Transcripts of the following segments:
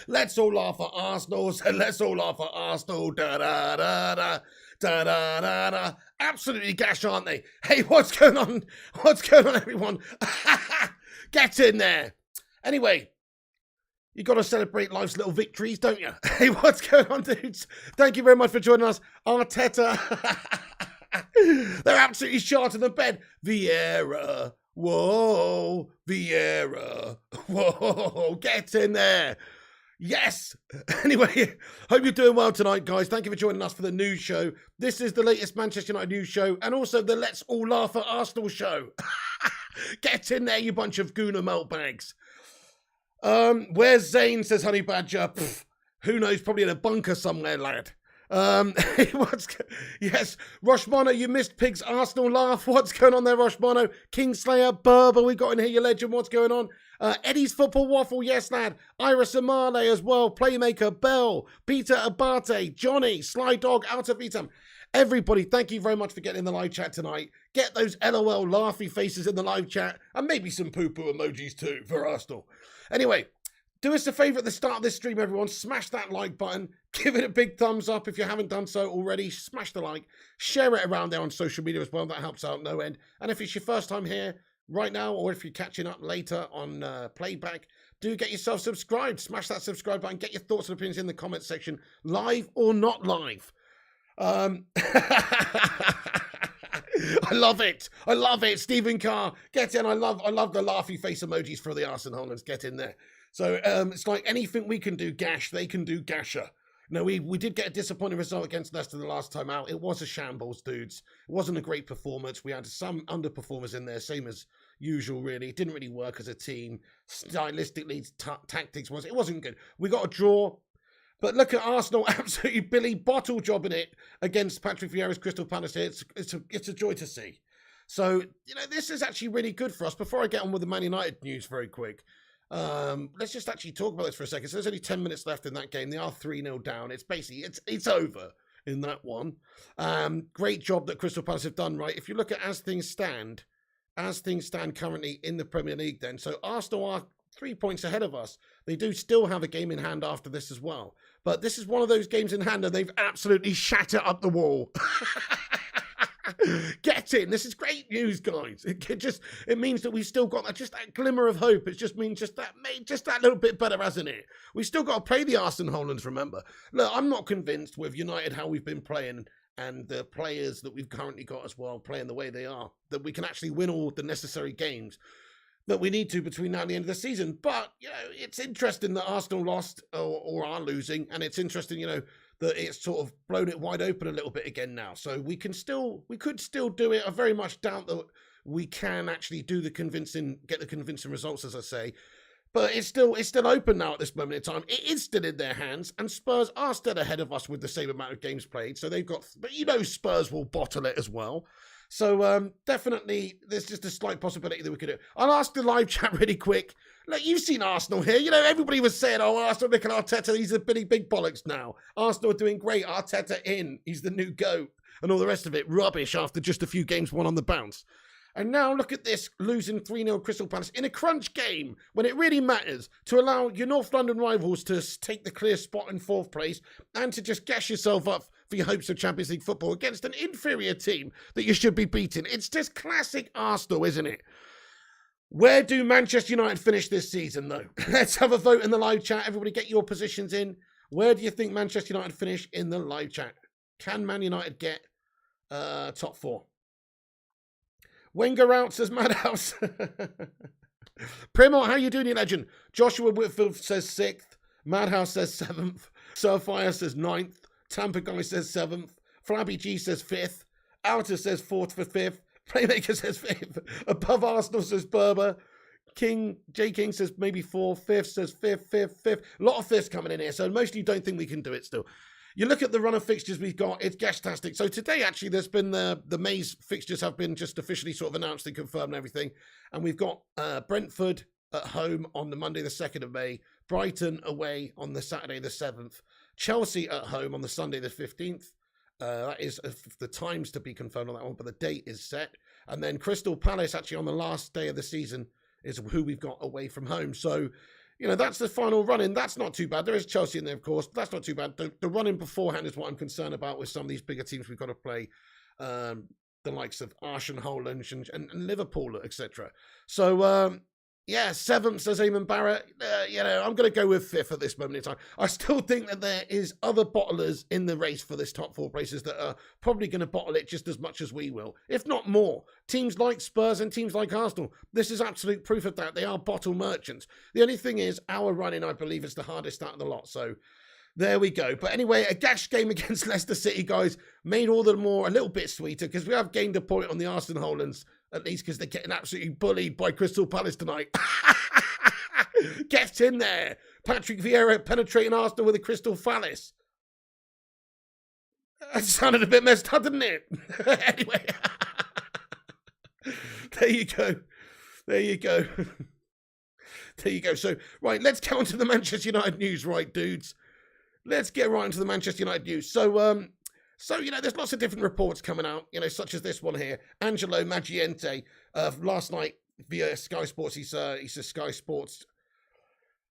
Let's all laugh at Arsenal. So let's all laugh at Arsenal. Da da da da da da da da. Absolutely gash, aren't they? Hey, what's going on? What's going on, everyone? Get in there. Anyway, you got to celebrate life's little victories, don't you? Hey, what's going on, dudes? Thank you very much for joining us. Arteta. They're absolutely shot in the bed. Vieira. Whoa. Vieira. Whoa. Get in there. Yes. Anyway, hope you're doing well tonight, guys. Thank you for joining us for the news show. This is the latest Manchester United news show and also the Let's All Laugh at Arsenal show. Get in there, you bunch of Gooner melt bags. Where's Zane, says Honey Badger. Pff, who knows, probably in a bunker somewhere, lad. Yes, Roshmano, you missed Pig's Arsenal laugh. What's going on there, Roshmano? Kingslayer, Berber, we got in here, your legend. What's going on? Eddie's Football Waffle, yes, lad. Iris Amale as well. Playmaker, Bell, Peter Abate, Johnny, Sly Dog, Out of Vitam. Everybody, thank you very much for getting in the live chat tonight. Get those LOL laughy faces in the live chat and maybe some poo-poo emojis too for Arsenal. Anyway, do us a favour at the start of this stream, everyone. Smash that like button. Give it a big thumbs up if you haven't done so already. Smash the like. Share it around there on social media as well. That helps out no end. And if it's your first time here right now, or if you're catching up later on playback, do get yourself subscribed. Smash that subscribe button. Get your thoughts and opinions in the comment section, live or not live. I love it. I love it. Stephen Carr, get in. I love the laughy face emojis for the Arsenal Hollands. Get in there. So it's like anything we can do gash, they can do gasher. No, we did get a disappointing result against Leicester the last time out. It was a shambles, dudes. It wasn't a great performance. We had some underperformers in there, same as usual, really. It didn't really work as a team. Stylistically, tactics, it wasn't good. We got a draw. But look at Arsenal, absolutely Billy Bottle jobbing it against Patrick Vieira's Crystal Palace here. It's a joy to see. So, this is actually really good for us. Before I get on with the Man United news very quick, let's just actually talk about this for a second. So there's only 10 minutes left in that game. They are 3-0 down. It's basically, it's over in that one. Great job that Crystal Palace have done, right? If you look at as things stand currently in the Premier League then, so Arsenal are 3 points ahead of us. They do still have a game in hand after this as well. But this is one of those games in hand and they've absolutely shattered up the wall. Get in. This is great news, guys. It means that we've still got just that glimmer of hope. It just means just that little bit better, hasn't it? We still got to play the Arsenal Hollands, remember. Look, I'm not convinced with United how we've been playing and the players that we've currently got as well playing the way they are, that we can actually win all the necessary games that we need to between now and the end of the season. But, it's interesting that Arsenal lost or are losing, and it's interesting, that it's sort of blown it wide open a little bit again now. So we could still do it. I very much doubt that we can actually get the convincing results, as I say. But it's still open now at this moment in time. It is still in their hands, and Spurs are still ahead of us with the same amount of games played. So they've got, but Spurs will bottle it as well. So definitely, there's just a slight possibility that we could do it. I'll ask the live chat really quick. Look, you've seen Arsenal here. Everybody was saying, Arsenal, Mikel Arteta, he's the big bollocks now. Arsenal are doing great. Arteta in. He's the new GOAT. And all the rest of it, rubbish after just a few games won on the bounce. And now look at this, losing 3-0 Crystal Palace in a crunch game when it really matters to allow your North London rivals to take the clear spot in 4th place and to just gash yourself up for your hopes of Champions League football against an inferior team that you should be beating. It's just classic Arsenal, isn't it? Where do Manchester United finish this season, though? Let's have a vote in the live chat. Everybody get your positions in. Where do you think Manchester United finish in the live chat? Can Man United get top 4? Wenger out, says Madhouse. Primo, how you doing, you legend? Joshua Whitfield says 6th. Madhouse says 7th. Surfire says 9th. Tampa Guy says 7th. Flabby G says 5th. Outer says 4th for 5th. Playmaker says 5th. Above Arsenal says Berber. J King says maybe 4th. 5th says 5th. A lot of 5ths coming in here, so most of you don't think we can do it still. You look at the run of fixtures we've got, it's gashtastic. So today, actually, there's been the May's fixtures have been just officially sort of announced and confirmed and everything. And we've got Brentford at home on the Monday, the 2nd of May. Brighton away on the Saturday, the 7th. Chelsea at home on the Sunday, the 15th. That is the times to be confirmed on that one, but the date is set. And then Crystal Palace, actually on the last day of the season, is who we've got away from home. So, that's the final run-in. That's not too bad. There is Chelsea in there, of course, but that's not too bad. The run-in beforehand is what I'm concerned about with some of these bigger teams we've got to play. The likes of Arsenal, Holland, and Liverpool, etc. So, 7th, says Eamon Barrett. I'm going to go with 5th at this moment in time. I still think that there is other bottlers in the race for this top 4 places that are probably going to bottle it just as much as we will, if not more. Teams like Spurs and teams like Arsenal, this is absolute proof of that. They are bottle merchants. The only thing is, our run-in, I believe, is the hardest out of the lot. So, there we go. But anyway, a gash game against Leicester City, guys, made all the more a little bit sweeter because we have gained a point on the Arsenal Hollands, at least because they're getting absolutely bullied by Crystal Palace tonight. Gets in there. Patrick Vieira penetrating Arsenal with a Crystal Palace. That sounded a bit messed up, didn't it? Anyway. There you go. There you go. There you go. So, right, let's get on to the Manchester United news, right, dudes? Let's get right into the Manchester United news. So, there's lots of different reports coming out, such as this one here. Angelo Maggiente, last night via Sky Sports, he's a Sky Sports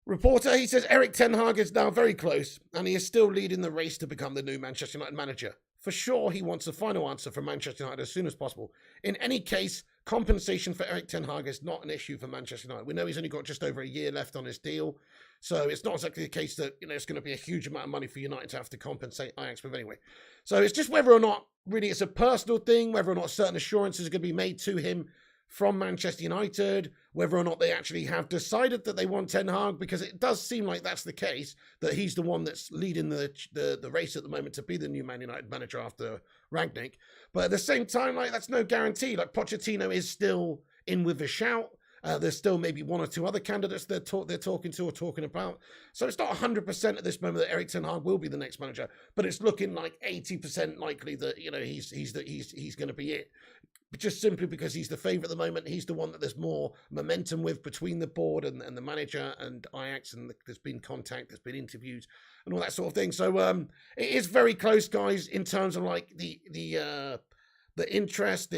reporter. He says Erik Ten Hag is now very close, and he is still leading the race to become the new Manchester United manager. For sure, he wants a final answer from Manchester United as soon as possible. In any case, compensation for Erik Ten Hag is not an issue for Manchester United. We know he's only got just over a year left on his deal. So it's not exactly the case that, it's going to be a huge amount of money for United to have to compensate Ajax with anyway. So it's just whether or not really it's a personal thing, whether or not certain assurances are going to be made to him from Manchester United, whether or not they actually have decided that they want Ten Hag, because it does seem like that's the case, that he's the one that's leading the race at the moment to be the new Man United manager after Rangnick. But at the same time, that's no guarantee. Pochettino is still in with a shout. There's still maybe one or two other candidates they're talking to or talking about. So it's not 100% at this moment that Erik Ten Hag will be the next manager, but it's looking like 80% likely that he's going to be it. Just simply because he's the favourite at the moment. He's the one that there's more momentum with between the board and the manager and Ajax, and there's been contact, there's been interviews and all that sort of thing. So it is very close, guys, in terms of the interest,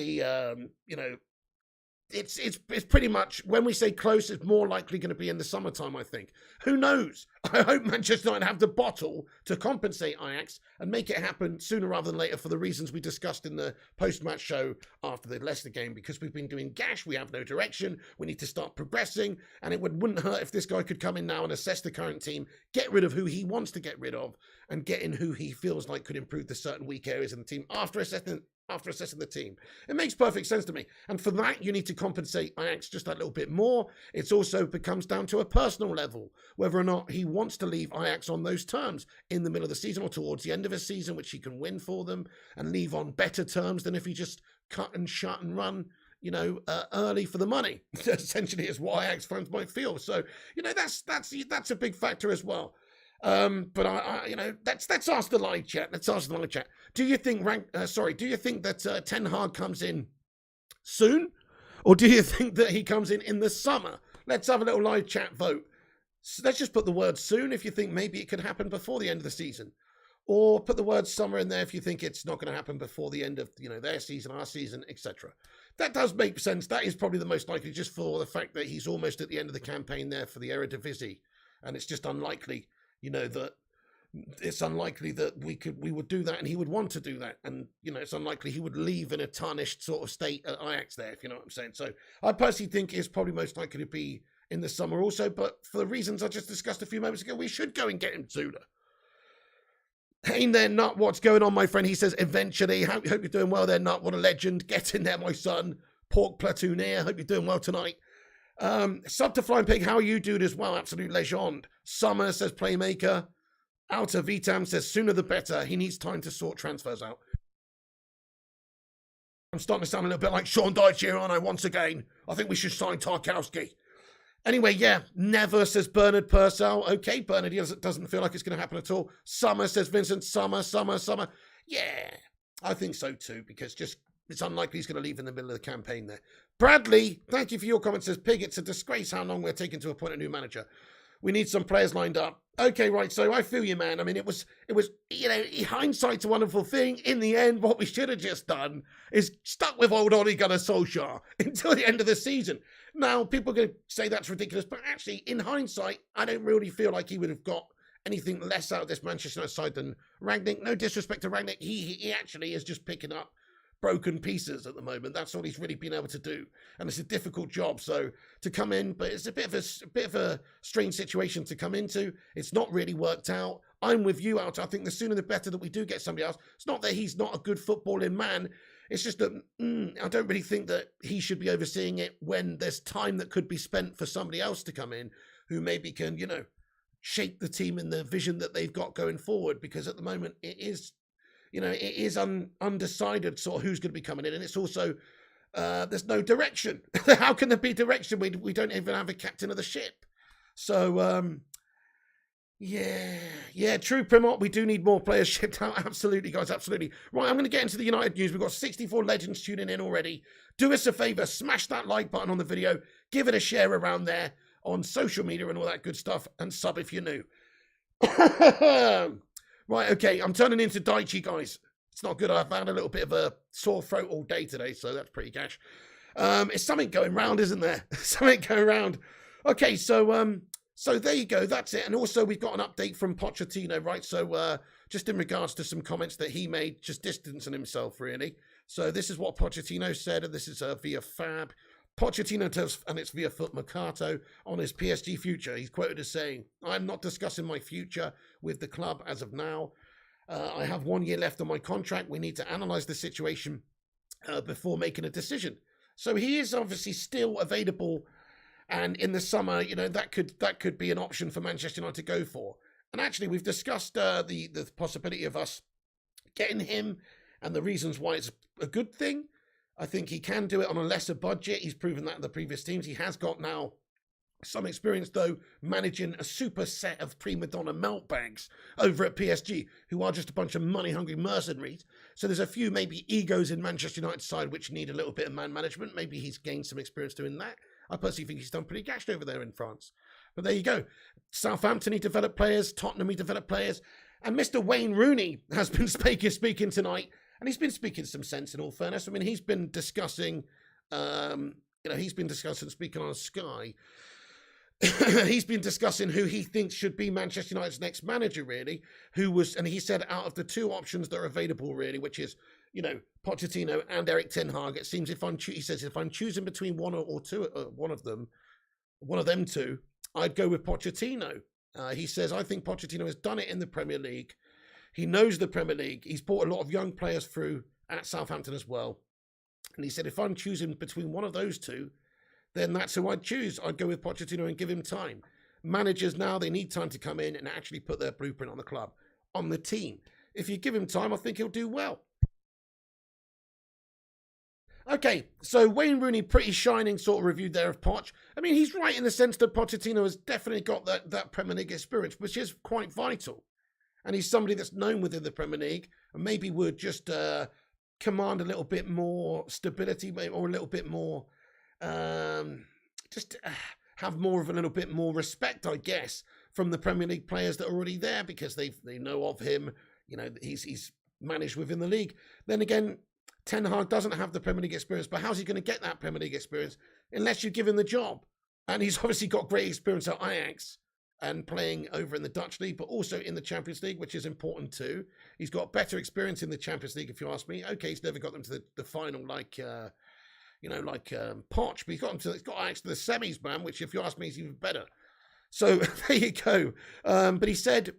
It's pretty much, when we say close, it's more likely going to be in the summertime, I think. Who knows? I hope Manchester United have the bottle to compensate Ajax and make it happen sooner rather than later for the reasons we discussed in the post-match show after the Leicester game, because we've been doing gash, we have no direction, we need to start progressing, and it wouldn't hurt if this guy could come in now and assess the current team, get rid of who he wants to get rid of, and get in who he feels like could improve the certain weak areas in the team after assessing the team. It makes perfect sense to me. And for that, you need to compensate Ajax just that little bit more. It also becomes down to a personal level, whether or not he wants to leave Ajax on those terms in the middle of the season or towards the end of a season, which he can win for them and leave on better terms than if he just cut and shut and run, early for the money. Essentially is what Ajax fans might feel. So, that's a big factor as well. But let's ask the live chat. Let's ask the live chat. Do you think that Ten Hag comes in soon, or do you think that he comes in the summer? Let's have a little live chat vote. So let's just put the word soon if you think maybe it could happen before the end of the season, or put the word summer in there if you think it's not going to happen before the end of their season, our season, etc. That does make sense. That is probably the most likely, just for the fact that he's almost at the end of the campaign there for the Eredivisie, and it's just unlikely. That it's unlikely that we would do that and he would want to do that. And, it's unlikely he would leave in a tarnished sort of state at Ajax there, if you know what I'm saying. So I personally think it's probably most likely to be in the summer also. But for the reasons I just discussed a few moments ago, we should go and get him sooner. Ain't there, Nut? What's going on, my friend? He says, eventually. Hope you're doing well there, Nut. What a legend. Get in there, my son. Pork Platooneer. Hope you're doing well tonight. Sub to Flying Pig, how are you, dude, as well? Absolute legend. Summer says Playmaker. Outer Vitam says sooner the better. He needs time to sort transfers out. I'm starting to sound a little bit like Sean Dyche here, aren't I? Once again, I think we should sign Tarkowski. Anyway, never, says Bernard Purcell. Okay, Bernard, he doesn't feel like it's going to happen at all. Summer, says Vincent. Summer. Yeah, I think so too, because it's unlikely he's going to leave in the middle of the campaign there. Bradley, thank you for your comment, says Pig, it's a disgrace how long we're taking to appoint a new manager. We need some players lined up. Okay, right, so I feel you, man. I mean, it was, hindsight's a wonderful thing. In the end, what we should have just done is stuck with old Ole Gunnar Solskjaer until the end of the season. Now, people are going to say that's ridiculous, but actually, in hindsight, I don't really feel like he would have got anything less out of this Manchester United side than Rangnick. No disrespect to Rangnick, he actually is just picking up broken pieces at the moment. That's all he's really been able to do, and it's a difficult job. So to come in, but it's a bit of a strange situation to come into. It's not really worked out. I'm with you, Out. I think the sooner the better that we do get somebody else. It's not that he's not a good footballing man. It's just that I don't really think that he should be overseeing it when there's time that could be spent for somebody else to come in who maybe can, shape the team in the vision that they've got going forward. Because at the moment it is undecided sort of who's going to be coming in. And it's also, there's no direction. How can there be direction? We don't even have a captain of the ship. So, yeah, true, Primot. We do need more players shipped out. Absolutely, guys, absolutely. Right, I'm going to get into the United news. We've got 64 legends tuning in already. Do us a favour, smash that like button on the video. Give it a share around there on social media and all that good stuff. And sub if you're new. Right, okay, I'm turning into Daichi, guys. It's not good. I've had a little bit of a sore throat all day today, so that's pretty gash. It's something going round, isn't there? Something going round. Okay, so there you go. That's it. And also, we've got an update from Pochettino, right? So just in regards to some comments that he made, just distancing himself, really. So this is what Pochettino said, and this is via Fab. Pochettino tells, and it's via Foot Mercato, on his PSG future. He's quoted as saying, "I'm not discussing my future with the club as of now. I have 1 year left on my contract. We need to analyse the situation before making a decision." So he is obviously still available, and in the summer, that could be an option for Manchester United to go for. And actually, we've discussed the possibility of us getting him and the reasons why it's a good thing. I think he can do it on a lesser budget. He's proven that in the previous teams. He has got now some experience, though, managing a super set of prima donna meltbags over at PSG, who are just a bunch of money-hungry mercenaries. So there's a few maybe egos in Manchester United's side which need a little bit of man management. Maybe he's gained some experience doing that. I personally think he's done pretty gashed over there in France. But there you go. Southampton, he developed players. Tottenham, he developed players. And Mr. Wayne Rooney has been speaking tonight. And he's been speaking some sense, in all fairness. I mean, he's been discussing, speaking on Sky, he's been discussing who he thinks should be Manchester United's next manager, really, and he said out of the two options that are available, really, which is, Pochettino and Erik Ten Hag, it seems if I'm choosing between one of them two, I'd go with Pochettino. He says, I think Pochettino has done it in the Premier League. He knows the Premier League. He's brought a lot of young players through at Southampton as well. And he said, if I'm choosing between one of those two, then that's who I'd choose. I'd go with Pochettino and give him time. Managers now, they need time to come in and actually put their blueprint on the club, on the team. If you give him time, I think he'll do well. Okay, so Wayne Rooney, pretty shining sort of review there of Poch. I mean, he's right in the sense that Pochettino has definitely got that Premier League experience, which is quite vital. And he's somebody that's known within the Premier League and maybe would just command a little bit more stability, or a little bit more, have more of a little bit more respect, I guess, from the Premier League players that are already there because they know of him. He's managed within the league. Then again, Ten Hag doesn't have the Premier League experience, but how's he going to get that Premier League experience unless you give him the job? And he's obviously got great experience at Ajax and playing over in the Dutch League, but also in the Champions League, which is important too. He's got better experience in the Champions League, if you ask me. Okay, he's never got them to the final like Poch, but he's got Ajax to the semis, man, which if you ask me is even better. So there you go. But he said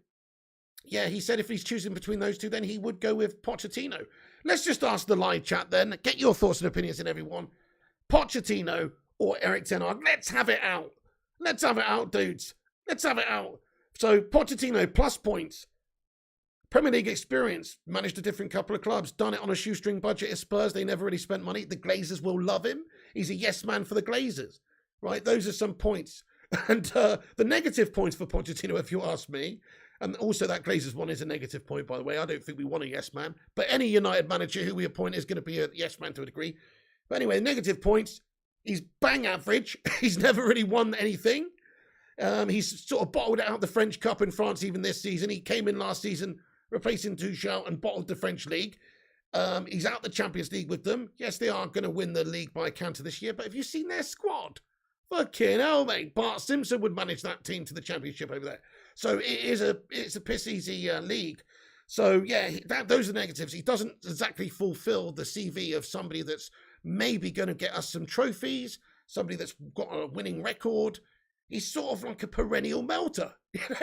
if he's choosing between those two, then he would go with Pochettino. Let's just ask the live chat then. Get your thoughts and opinions in, everyone. Pochettino or Erik Ten Hag? Let's have it out. Let's have it out, dudes. Let's have it out. So Pochettino, plus points. Premier League experience. Managed a different couple of clubs. Done it on a shoestring budget at Spurs. They never really spent money. The Glazers will love him. He's a yes man for the Glazers. Right? Those are some points. And the negative points for Pochettino, if you ask me, and also that Glazers one is a negative point, by the way. I don't think we want a yes man. But any United manager who we appoint is going to be a yes man to a degree. But anyway, negative points. He's bang average. He's never really won anything. He's sort of bottled out the French Cup in France even this season. He came in last season replacing Tuchel and bottled the French League. He's out the Champions League with them. Yes, they are going to win the league by a counter this year, but have you seen their squad? Fucking hell, mate. Bart Simpson would manage that team to the championship over there. So it's a piss easy league. So yeah, those are the negatives. He doesn't exactly fulfill the CV of somebody that's maybe going to get us some trophies, somebody that's got a winning record. He's sort of like a perennial melter.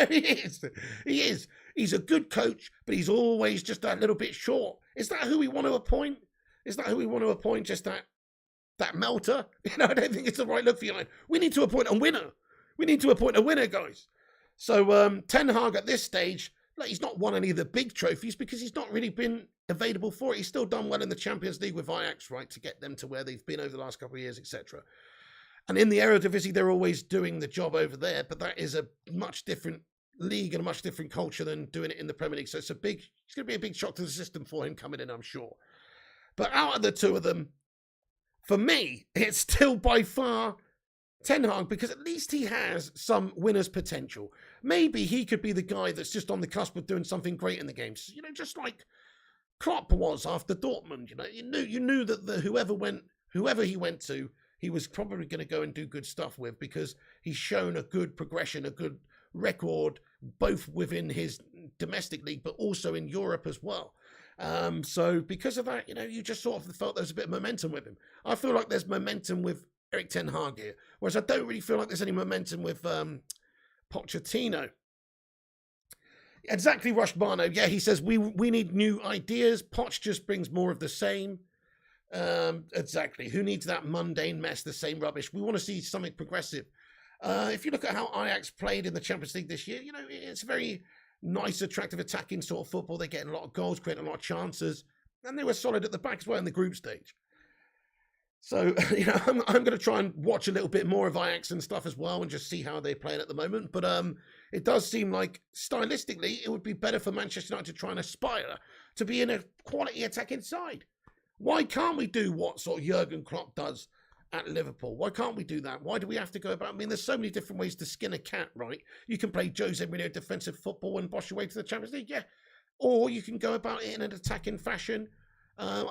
He is. He is. He's a good coach, but he's always just that little bit short. Is that who we want to appoint? Is that who we want to appoint? Just that melter? I don't think it's the right look for United. We need to appoint a winner. We need to appoint a winner, guys. So Ten Hag at this stage, he's not won any of the big trophies because he's not really been available for it. He's still done well in the Champions League with Ajax, right, to get them to where they've been over the last couple of years, etc. And in the Eredivisie, they're always doing the job over there, but that is a much different league and a much different culture than doing it in the Premier League. So it's going to be a big shock to the system for him coming in, I'm sure. But out of the two of them, for me, it's still by far Ten Hag, because at least he has some winner's potential. Maybe he could be the guy that's just on the cusp of doing something great in the games. Just like Klopp was after Dortmund. You knew that whoever he went to, he was probably going to go and do good stuff with, because he's shown a good progression, a good record, both within his domestic league, but also in Europe as well. So because of that, you just sort of felt there was a bit of momentum with him. I feel like there's momentum with Erik Ten Hag here, whereas I don't really feel like there's any momentum with Pochettino. Exactly, Rushbano. Yeah, he says we need new ideas. Poch just brings more of the same. Exactly. Who needs that mundane mess, the same rubbish? We want to see something progressive. If you look at how Ajax played in the Champions League this year, it's very nice, attractive, attacking sort of football. They're getting a lot of goals, creating a lot of chances, and they were solid at the back as well in the group stage. So, I'm going to try and watch a little bit more of Ajax and stuff as well and just see how they're playing at the moment. But it does seem like, stylistically, it would be better for Manchester United to try and aspire to be in a quality attacking side. Why can't we do what sort of Jurgen Klopp does at Liverpool? Why can't we do that? Why do we have to go about? There's so many different ways to skin a cat, right? You can play Jose Mourinho defensive football and bosh your way to the Champions League, yeah. Or you can go about it in an attacking fashion.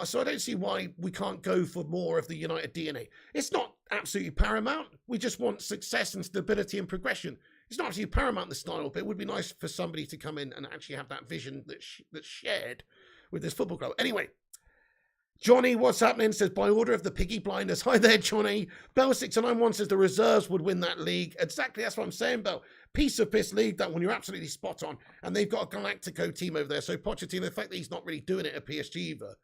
So I don't see why we can't go for more of the United DNA. It's not absolutely paramount. We just want success and stability and progression. It's not absolutely paramount, the style, but it would be nice for somebody to come in and actually have that vision that's shared with this football club. Anyway, Johnny, what's happening? Says, by order of the Piggy Blinders. Hi there, Johnny. Bell 691 says the reserves would win that league. Exactly, that's what I'm saying, Bell. Piece of piss league, that one. You're absolutely spot on. And they've got a Galactico team over there. So Pochettino, the fact that he's not really doing it at PSG either,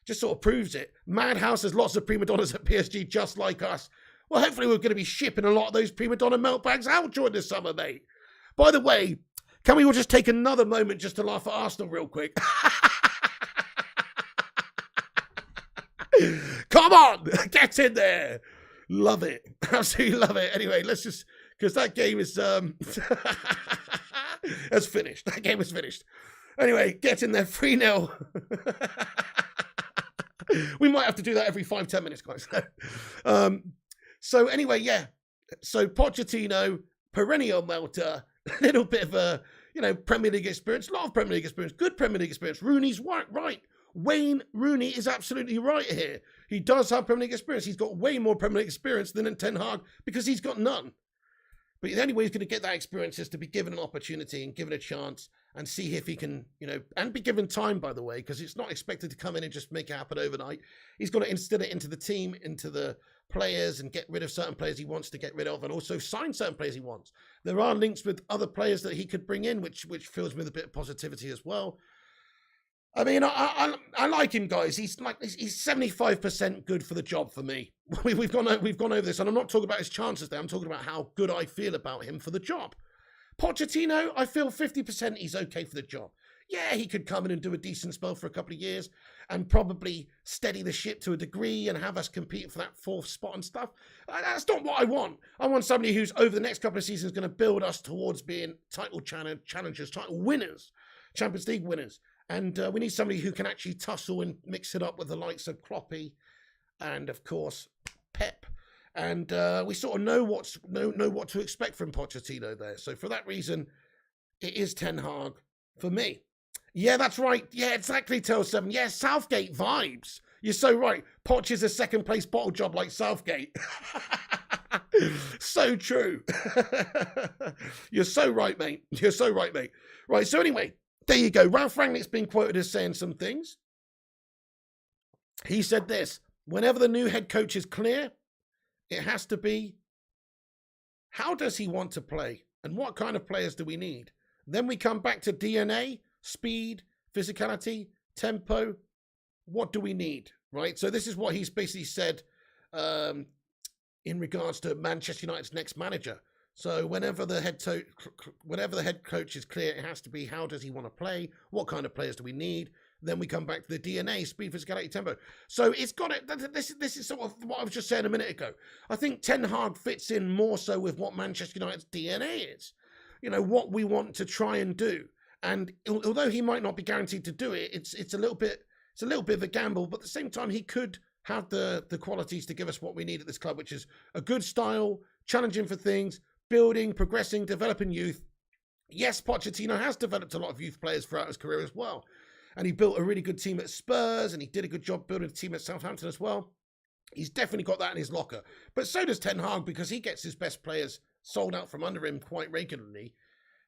just sort of proves it. Madhouse has lots of prima donnas at PSG just like us. Well, hopefully we're going to be shipping a lot of those prima donna melt bags out during the summer, mate. By the way, can we all just take another moment just to laugh at Arsenal real quick? Come on, get in there. Love it. Absolutely love it. Anyway, let's just, because that game is, has finished. That game is finished. Anyway, get in there, 3-0. We might have to do that every 5-10 minutes, guys. So anyway, yeah. So Pochettino, perennial melter, a little bit of a, Premier League experience, a lot of Premier League experience, good Premier League experience. Rooney's right. Wayne Rooney is absolutely right here. He does have Premier League experience. He's got way more Premier League experience than Ten Hag because he's got none. But the only way he's going to get that experience is to be given an opportunity and given a chance and see if he can, and be given time, by the way, because it's not expected to come in and just make it happen overnight. He's got to instill it into the team, into the players, and get rid of certain players he wants to get rid of, and also sign certain players he wants. There are links with other players that he could bring in, which fills me with a bit of positivity as well. I like him, guys. He's 75% good for the job for me. We've gone over this, and I'm not talking about his chances there. I'm talking about how good I feel about him for the job. Pochettino, I feel 50% he's okay for the job. Yeah, he could come in and do a decent spell for a couple of years and probably steady the ship to a degree and have us compete for that fourth spot and stuff. That's not what I want. I want somebody who's over the next couple of seasons going to build us towards being title challengers, title winners, Champions League winners. And we need somebody who can actually tussle and mix it up with the likes of Kloppy and, of course, Pep And we sort of know what to expect from Pochettino there. So for that reason, it is Ten Hag for me. Yeah, that's right. Yeah, exactly, Tel7. Yeah, Southgate vibes. You're so right. Poch is a second place bottle job like Southgate. So true. You're so right, mate. You're so right, mate. Right, so anyway, there you go. Ralf Rangnick's been quoted as saying some things. He said this: whenever the new head coach is clear, it has to be, how does he want to play? And what kind of players do we need? Then we come back to DNA, speed, physicality, tempo. What do we need, right? So this is what he's basically said in regards to Manchester United's next manager. So whenever the head coach is clear, it has to be, how does he want to play? What kind of players do we need? Then we come back to the DNA, speed, physicality, tempo. So it's got it. This is sort of what I was just saying a minute ago. I think Ten Hag fits in more so with what Manchester United's DNA is. You know, what we want to try and do. And although he might not be guaranteed to do it, it's a little bit of a gamble, but at the same time, he could have the qualities to give us what we need at this club, which is a good style, challenging for things, building, progressing, developing youth. Yes, Pochettino has developed a lot of youth players throughout his career as well. And he built a really good team at Spurs, and he did a good job building a team at Southampton as well. He's definitely got that in his locker. But so does Ten Hag, because he gets his best players sold out from under him quite regularly,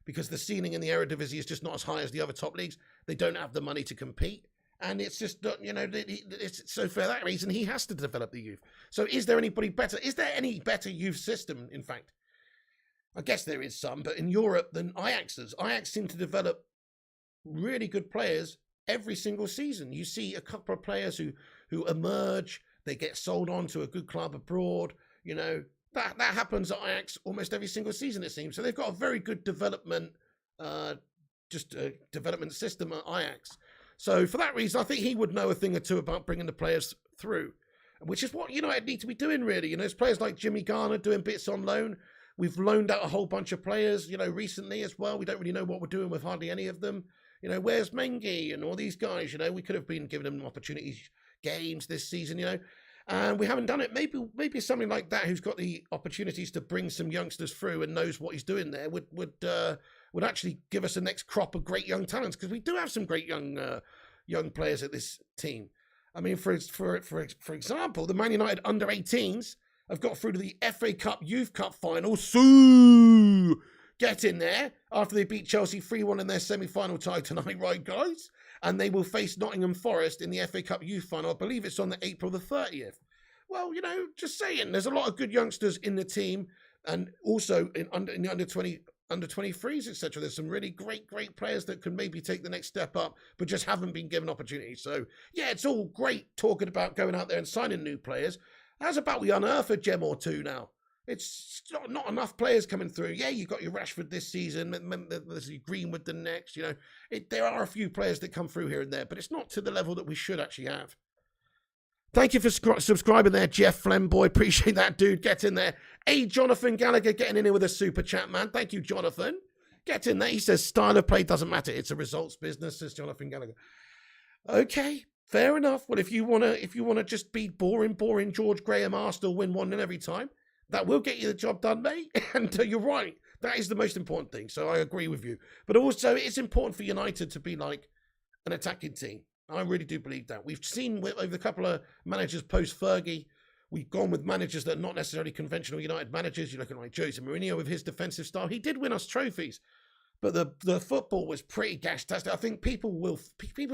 because the ceiling in the Eredivisie is just not as high as the other top leagues. They don't have the money to compete. And it's just, you know, so for that reason, he has to develop the youth. So is there anybody better? Is there any better youth system, in fact? I guess there is some, but in Europe than Ajax's. Ajax seem to develop really good players every single season. You see a couple of players who emerge, they get sold on to a good club abroad. You know, that happens at Ajax almost every single season, it seems. So they've got a very good development system at Ajax. So for that reason, I think he would know a thing or two about bringing the players through, which is what United need to be doing, really. You know, there's players like Jimmy Garner doing bits on loan. We've loaned out a whole bunch of players, you know, recently as well. We don't really know what we're doing with hardly any of them. You know, where's Mengi and all these guys? You know, we could have been giving them opportunities, games this season, you know, and we haven't done it. Maybe something like that, who's got the opportunities to bring some youngsters through and knows what he's doing there, would actually give us a next crop of great young talents, because we do have some great young players at this team. I mean, for example, the Man United under-18s have got through to the FA Cup Youth Cup final. So get in there after they beat Chelsea 3-1 in their semi-final tie tonight, right, guys? And they will face Nottingham Forest in the FA Cup Youth Final. I believe it's on the April the 30th. Well, you know, just saying, there's a lot of good youngsters in the team, and also in the under 23s, etc. There's some really great players that can maybe take the next step up, but just haven't been given opportunities. So yeah, it's all great talking about going out there and signing new players. How's about we unearth a gem or two now? It's not enough players coming through. Yeah, you got your Rashford this season, there's your Greenwood the next. You know, there are a few players that come through here and there, but it's not to the level that we should actually have. Thank you for subscribing there, Jeff Flemboy. Appreciate that, dude. Get in there. Hey, Jonathan Gallagher getting in here with a super chat, man. Thank you, Jonathan. Get in there. He says style of play doesn't matter. It's a results business, says Jonathan Gallagher. Okay, fair enough. Well, if you wanna just be boring George Graham Arsenal, win 1-0 every time, that will get you the job done, mate. And you're right. That is the most important thing. So I agree with you. But also, it's important for United to be like an attacking team. I really do believe that. We've seen over a couple of managers post-Fergie, we've gone with managers that are not necessarily conventional United managers. You're looking like Jose Mourinho with his defensive style. He did win us trophies, but the football was pretty gash-tastic. I think people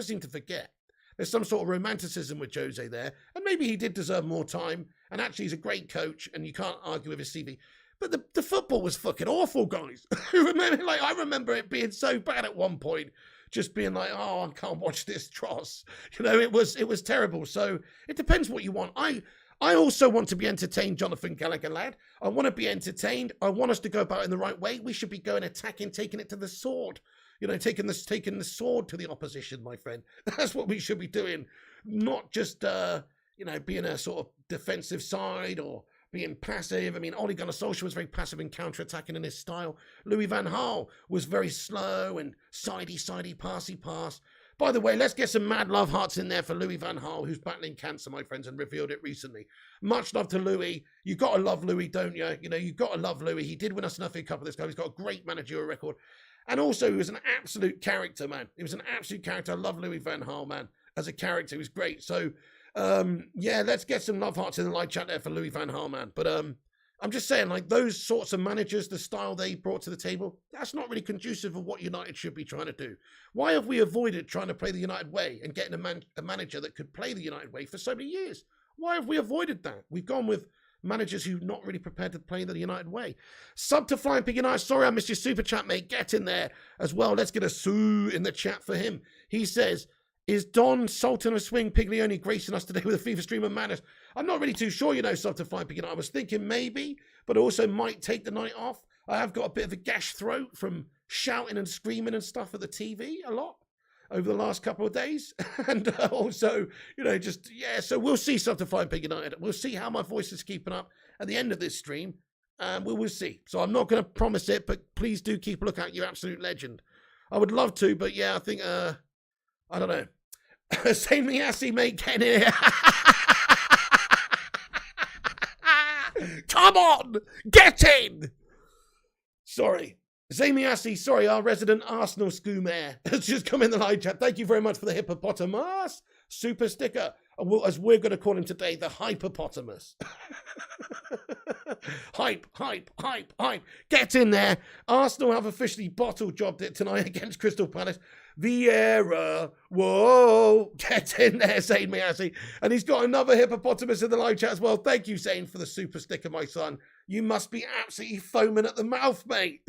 seem to forget. There's some sort of romanticism with Jose there, and maybe he did deserve more time, and actually he's a great coach, and you can't argue with his CV. But the football was fucking awful, guys. I remember it being so bad at one point, just being like, oh, I can't watch this dross. You know, it was terrible. So it depends what you want. I also want to be entertained, Jonathan Gallagher, lad. I want to be entertained. I want us to go about it in the right way. We should be going attacking, taking it to the sword. You know, taking the sword to the opposition, my friend. That's what we should be doing. Not just, being a sort of defensive side or being passive. I mean, Ole Gunnar Solskjaer was very passive in counter-attacking in his style. Louis van Gaal was very slow and sidey, passy pass. By the way, let's get some mad love hearts in there for Louis van Gaal, who's battling cancer, my friends, and revealed it recently. Much love to Louis. You got to love Louis, don't you? You know, you got to love Louis. He did win us an FA Cup this time. He's got a great managerial record. And also, he was an absolute character, man. He was an absolute character. I love Louis van Gaal, man. As a character, he was great. So, yeah, let's get some love hearts in the live chat there for Louis van Gaal, man. But I'm just saying, like, those sorts of managers, the style they brought to the table, that's not really conducive of what United should be trying to do. Why have we avoided trying to play the United way and getting a manager that could play the United way for so many years? Why have we avoided that? We've gone with managers who are not really prepared to play the United way. Sub to Flying Pig United. Sorry, I missed your super chat, mate. Get in there as well. Let's get a sue in the chat for him. He says, is Don Sultan of Swing Piglioni gracing us today with a FIFA stream of manners? I'm not really too sure, you know, Sub to Flying Pig United. I was thinking maybe, but also might take the night off. I have got a bit of a gash throat from shouting and screaming and stuff at the TV a lot over the last couple of days. And also, you know, just, yeah, so we'll see Sub to Flying Pig United. We'll see how my voice is keeping up at the end of this stream. We will see. So I'm not going to promise it, but please do keep a look out, you absolute legend. I would love to, but yeah, I think, I don't know. Say me assy, mate, get in here. Come on, get in. Sorry. Zamiasi, sorry, our resident Arsenal scoomer has just come in the live chat. Thank you very much for the hippopotamus super sticker. As we're going to call him today, the hypopotamus. Hype. Get in there. Arsenal have officially bottle jobbed it tonight against Crystal Palace. Vieira, whoa, get in there, Zane Miasi. And he's got another hippopotamus in the live chat as well. Thank you, Zane, for the super sticker, my son. You must be absolutely foaming at the mouth, mate.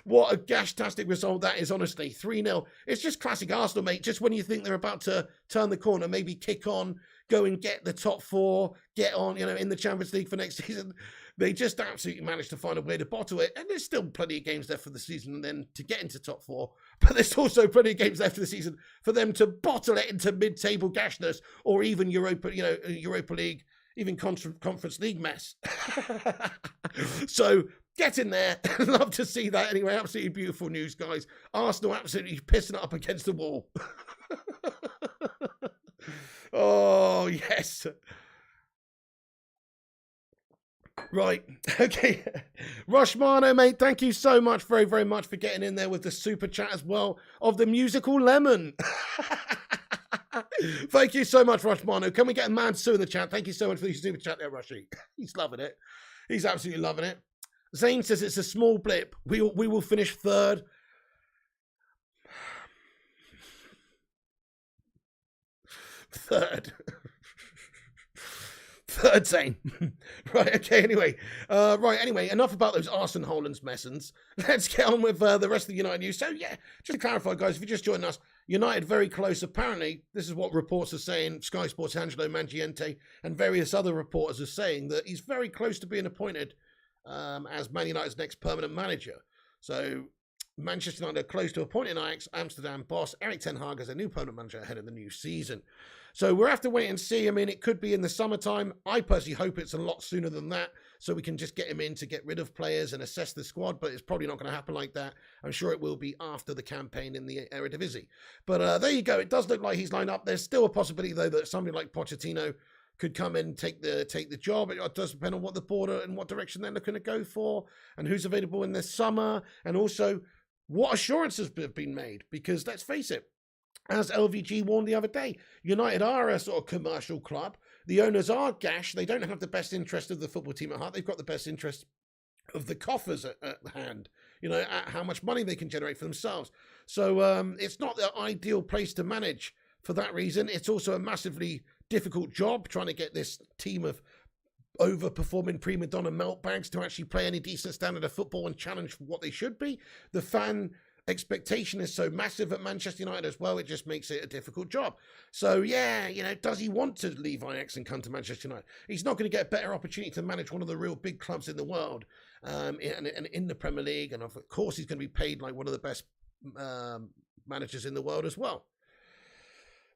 What a gash-tastic result that is, honestly. 3-0. It's just classic Arsenal, mate. Just when you think they're about to turn the corner, maybe kick on, go and get the top four, get on, you know, in the Champions League for next season. They just absolutely managed to find a way to bottle it. And there's still plenty of games left for the season and then to get into top four. But there's also plenty of games left for the season for them to bottle it into mid-table gashness or even Europa League, even Conference League mess. So get in there. Love to see that. Anyway, absolutely beautiful news, guys. Arsenal absolutely pissing it up against the wall. Oh, yes. Right. Okay. Rushmano, mate, thank you so much, very, very much for getting in there with the super chat as well of the musical Lemon. Thank you so much, Rushmano. Can we get a man Sue in the chat? Thank you so much for the super chat there, Rushy. He's loving it. He's absolutely loving it. Zane says it's a small blip. We will finish third. Third, Zane. Right, okay, anyway. Anyway, enough about those Arsenal Hollands messins. Let's get on with the rest of the United news. So, yeah, just to clarify, guys, if you just joined us, United very close. Apparently, this is what reports are saying. Sky Sports' Angelo Mangiante and various other reporters are saying that he's very close to being appointed as Man United's next permanent manager. So, Manchester United are close to appointing Ajax Amsterdam boss Erik Ten Hag as a new permanent manager ahead of the new season. So we'll have to wait and see. I mean, it could be in the summertime. I personally hope it's a lot sooner than that, so we can just get him in to get rid of players and assess the squad, but it's probably not going to happen like that. I'm sure it will be after the campaign in the Eredivisie. But there you go. It does look like he's lined up. There's still a possibility, though, that somebody like Pochettino could come in and take the job. It does depend on what the board and what direction they're looking to go for and who's available in this summer, and also what assurances have been made, because let's face it, as LVG warned the other day, United are a sort of commercial club. The owners are gash. They don't have the best interest of the football team at heart. They've got the best interest of the coffers at hand, you know, at how much money they can generate for themselves. So it's not the ideal place to manage for that reason. It's also a massively difficult job trying to get this team of overperforming prima donna meltbags to actually play any decent standard of football and challenge for what they should be. The fan expectation is so massive at Manchester United as well, it just makes it a difficult job. So yeah, you know, does he want to leave Ajax and come to Manchester United? He's not going to get a better opportunity to manage one of the real big clubs in the world, and in the Premier League, and of course he's going to be paid like one of the best managers in the world as well.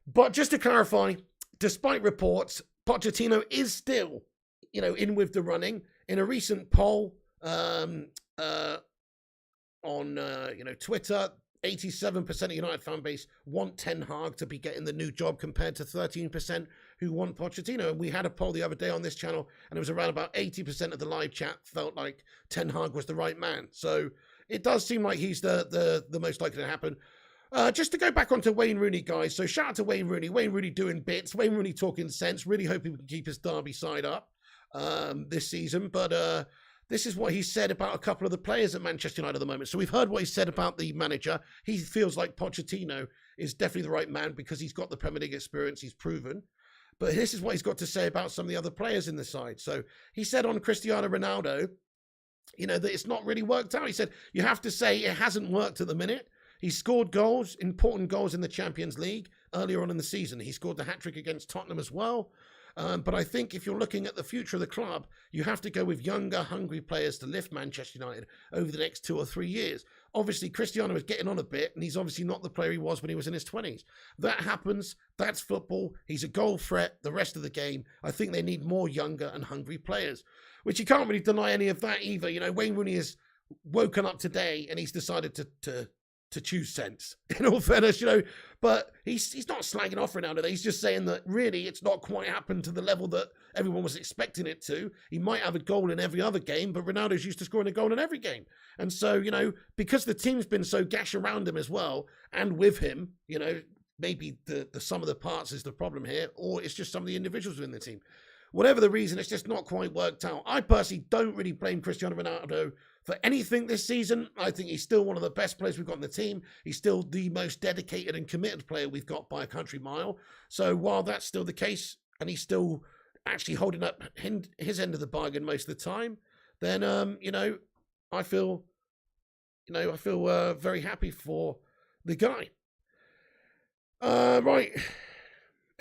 But just to clarify, despite reports, Pochettino is still, you know, in with the running. In a recent poll on Twitter, 87% of United fan base want Ten Hag to be getting the new job compared to 13% who want Pochettino. And we had a poll the other day on this channel, and it was around about 80% of the live chat felt like Ten Hag was the right man. So it does seem like he's the most likely to happen. Just to go back onto Wayne Rooney, guys. So shout out to Wayne Rooney. Wayne Rooney doing bits. Wayne Rooney talking sense. Really hoping we can keep his Derby side up this season. But this is what he said about a couple of the players at Manchester United at the moment. So we've heard what he said about the manager. He feels like Pochettino is definitely the right man because he's got the Premier League experience. He's proven. But this is what he's got to say about some of the other players in the side. So he said on Cristiano Ronaldo, you know, that it's not really worked out. He said, you have to say it hasn't worked at the minute. He scored goals, important goals in the Champions League earlier on in the season. He scored the hat-trick against Tottenham as well. But I think if you're looking at the future of the club, you have to go with younger, hungry players to lift Manchester United over the next 2 or 3 years. Obviously, Cristiano is getting on a bit, and he's obviously not the player he was when he was in his 20s. That happens. That's football. He's a goal threat the rest of the game. I think they need more younger and hungry players, which you can't really deny any of that either. You know, Wayne Rooney has woken up today, and he's decided to choose sense, in all fairness, you know, but he's not slagging off Ronaldo. He's just saying that really it's not quite happened to the level that everyone was expecting it to. He might have a goal in every other game, but Ronaldo's used to scoring a goal in every game. And so, you know, because the team's been so gash around him as well, and with him, you know, maybe the sum of the parts is the problem here, or it's just some of the individuals within the team. Whatever the reason, it's just not quite worked out. I personally don't really blame Cristiano Ronaldo for anything this season. I think he's still one of the best players we've got in the team. He's still the most dedicated and committed player we've got by a country mile. So while that's still the case, and he's still actually holding up his end of the bargain most of the time, then, you know, I feel very happy for the guy. Right.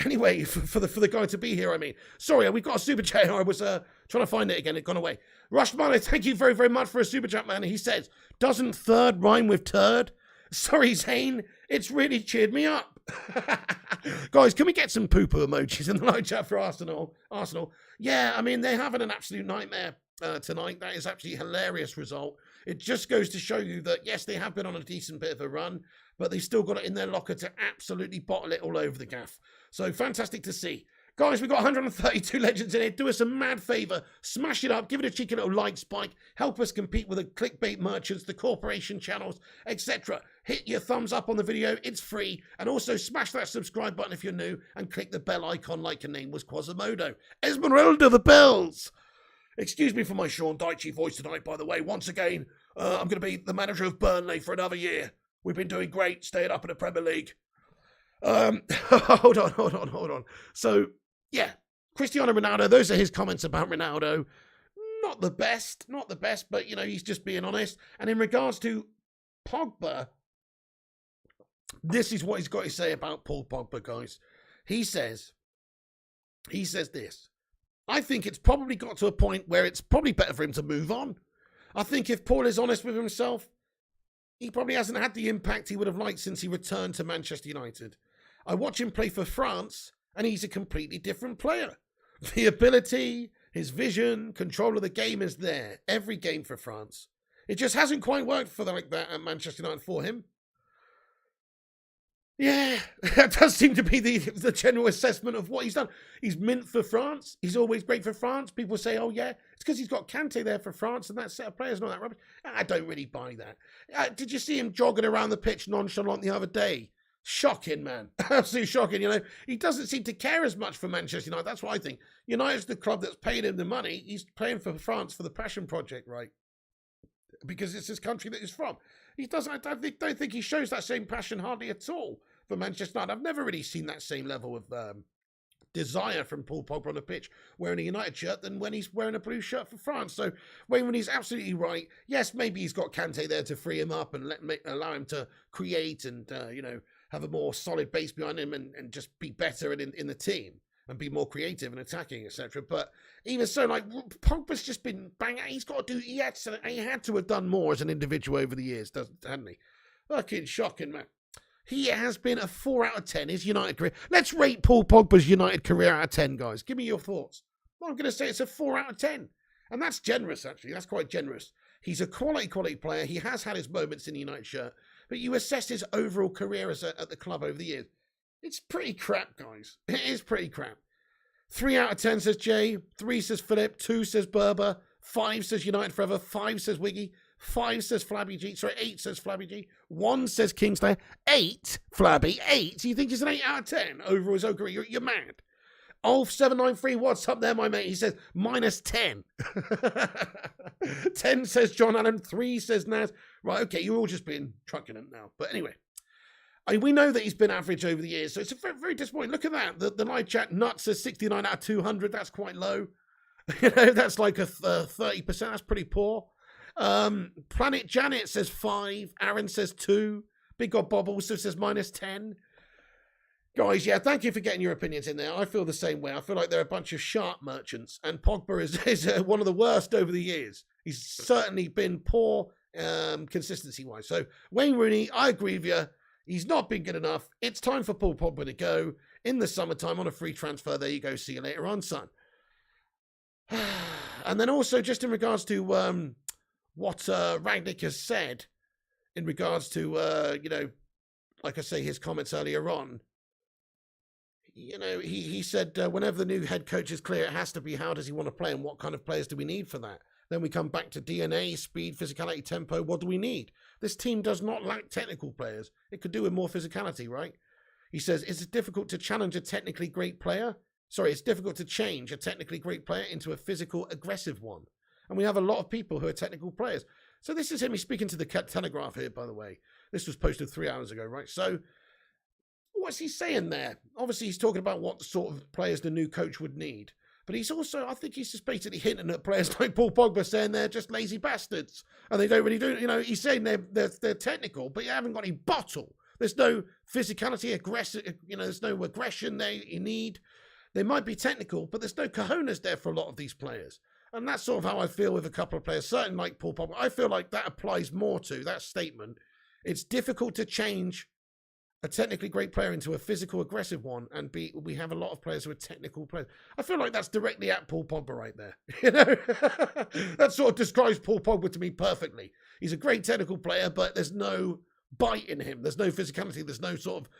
Anyway, for the guy to be here, I mean. Sorry, we've got a super chat. I was trying to find it again. It gone away. Rushman, thank you very, very much for a super chat, man. He says, doesn't third rhyme with turd? Sorry, Zane. It's really cheered me up. Guys, can we get some poo-poo emojis in the live chat for Arsenal? Yeah, I mean, they're having an absolute nightmare tonight. That is actually a hilarious result. It just goes to show you that, yes, they have been on a decent bit of a run, but they've still got it in their locker to absolutely bottle it all over the gaff. So fantastic to see. Guys, we've got 132 legends in here. Do us a mad favour. Smash it up. Give it a cheeky little like spike. Help us compete with the clickbait merchants, the corporation channels, etc. Hit your thumbs up on the video. It's free. And also smash that subscribe button if you're new and click the bell icon like your name was Quasimodo. Esmeralda the bells. Excuse me for my Sean Dyche voice tonight, by the way. Once again, I'm going to be the manager of Burnley for another year. We've been doing great, staying up in the Premier League. Hold on. So, yeah, Cristiano Ronaldo, those are his comments about Ronaldo. Not the best, but, you know, he's just being honest. And in regards to Pogba, this is what he's got to say about Paul Pogba, guys. He says this. I think it's probably got to a point where it's probably better for him to move on. I think if Paul is honest with himself, he probably hasn't had the impact he would have liked since he returned to Manchester United. I watch him play for France, and he's a completely different player. The ability, his vision, control of the game is there. Every game for France. It just hasn't quite worked for like that at Manchester United for him. Yeah, that does seem to be the general assessment of what he's done. He's mint for France. He's always great for France. People say, oh, yeah, it's because he's got Kante there for France and that set of players and all that rubbish. I don't really buy that. Did you see him jogging around the pitch nonchalant the other day? Shocking, man. Absolutely shocking. You know, he doesn't seem to care as much for Manchester United. That's what I think. United's the club that's paying him the money. He's playing for France for the passion project, right? Because it's his country that he's from. He doesn't. I don't think he shows that same passion hardly at all for Manchester United. I've never really seen that same level of desire from Paul Pogba on the pitch wearing a United shirt than when he's wearing a blue shirt for France. So when he's absolutely right. Yes, maybe he's got Kante there to free him up and allow him to create and you know, have a more solid base behind him and just be better in the team and be more creative and attacking, etc. But even so, like, Pogba's just been banging. He's got to do. He had to have done more as an individual over the years, hadn't he? Fucking shocking, man. He has been a 4 out of 10, his United career. Let's rate Paul Pogba's United career out of 10, guys. Give me your thoughts. Well, I'm going to say it's a 4 out of 10. And that's generous, actually. That's quite generous. He's a quality player. He has had his moments in the United shirt. but you assess his overall career at the club over the years. It's pretty crap, guys. It is pretty crap. 3 out of 10 says Jay, 3 says Philip, 2 says Berber, 5 says United Forever, 5 says Wiggy, 5 says Flabby G, sorry, 8 says Flabby G, 1 says Kingslayer, 8, Flabby, 8. You think he's an 8 out of 10 over his own career? You're mad. Ulf793, what's up there, my mate? He says minus 10. 10 says John Allen, 3 says Naz. Right, okay, you're all just being truculent now. But anyway, we know that he's been average over the years, so it's very, very disappointing. Look at that. The live chat nut says 69 out of 200. That's quite low. That's like a 30%. That's pretty poor. Planet Janet says 5. Aaron says 2. Big God Bob also says minus 10. Guys, yeah, thank you for getting your opinions in there. I feel the same way. I feel like they're a bunch of sharp merchants, and Pogba is one of the worst over the years. He's certainly been poor consistency-wise. So, Wayne Rooney, I agree with you. He's not been good enough. It's time for Paul Pogba to go in the summertime on a free transfer. There you go. See you later on, son. And then also, just in regards to what Rangnick has said, in regards to, like I say, his comments earlier on, he said whenever the new head coach is clear, it has to be how does he want to play and what kind of players do we need for that? Then we come back to DNA, speed, physicality, tempo. What do we need? This team does not lack technical players. It could do with more physicality, right? He says, is it difficult to challenge a technically great player? Sorry, it's difficult to change a technically great player into a physical, aggressive one. And we have a lot of people who are technical players. So this is him. He's speaking to the Telegraph here, by the way. This was posted 3 hours ago, right? So what's he saying there? Obviously, he's talking about what sort of players the new coach would need. But he's also, I think he's just basically hinting at players like Paul Pogba, saying they're just lazy bastards. And they don't really do, he's saying they're technical, but you haven't got any bottle. There's no physicality, aggressive, there's no aggression there you need. They might be technical, but there's no cojones there for a lot of these players. And that's sort of how I feel with a couple of players, certainly like Paul Pogba. I feel like that applies more to that statement. It's difficult to change a technically great player into a physical, aggressive one, and we have a lot of players who are technical players. I feel like that's directly at Paul Pogba right there. That sort of describes Paul Pogba to me perfectly. He's a great technical player, but there's no bite in him. There's no physicality. There's no sort of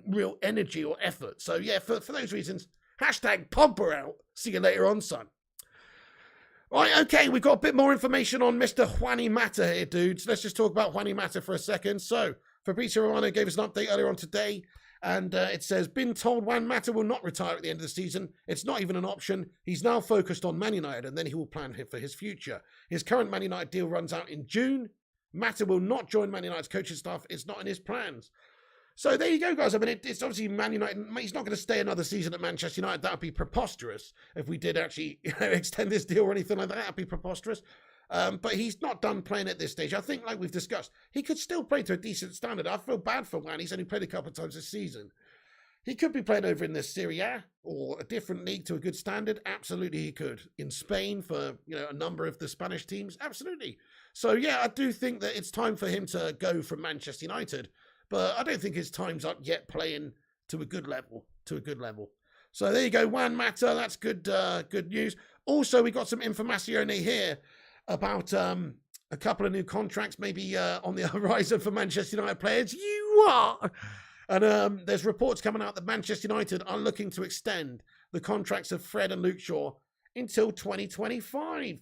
real energy or effort. So yeah, for those reasons, hashtag Pogba out. See you later on, son. Right, okay, we've got a bit more information on Mr. Juan Mata here, dudes. Let's just talk about Juan Mata for a second. So, Fabrizio Romano gave us an update earlier on today, and it says, been told Juan Mata will not retire at the end of the season. It's not even an option. He's now focused on Man United, and then he will plan for his future. His current Man United deal runs out in June. Mata will not join Man United's coaching staff. It's not in his plans. So there you go, guys. I mean, it's obviously Man United. He's not going to stay another season at Manchester United. That would be preposterous if we did actually extend this deal or anything like that. That would be preposterous. But he's not done playing at this stage. I think, like we've discussed, he could still play to a decent standard. I feel bad for Juan. He's only played a couple of times this season. He could be playing over in the Serie A or a different league to a good standard. Absolutely, he could. In Spain for a number of the Spanish teams. Absolutely. So yeah, I do think that it's time for him to go from Manchester United. But I don't think his time's up yet playing to a good level. So there you go, Juan Mata. That's good news. Also, we got some information here about a couple of new contracts maybe on the horizon for Manchester United players. You are! And there's reports coming out that Manchester United are looking to extend the contracts of Fred and Luke Shaw until 2025.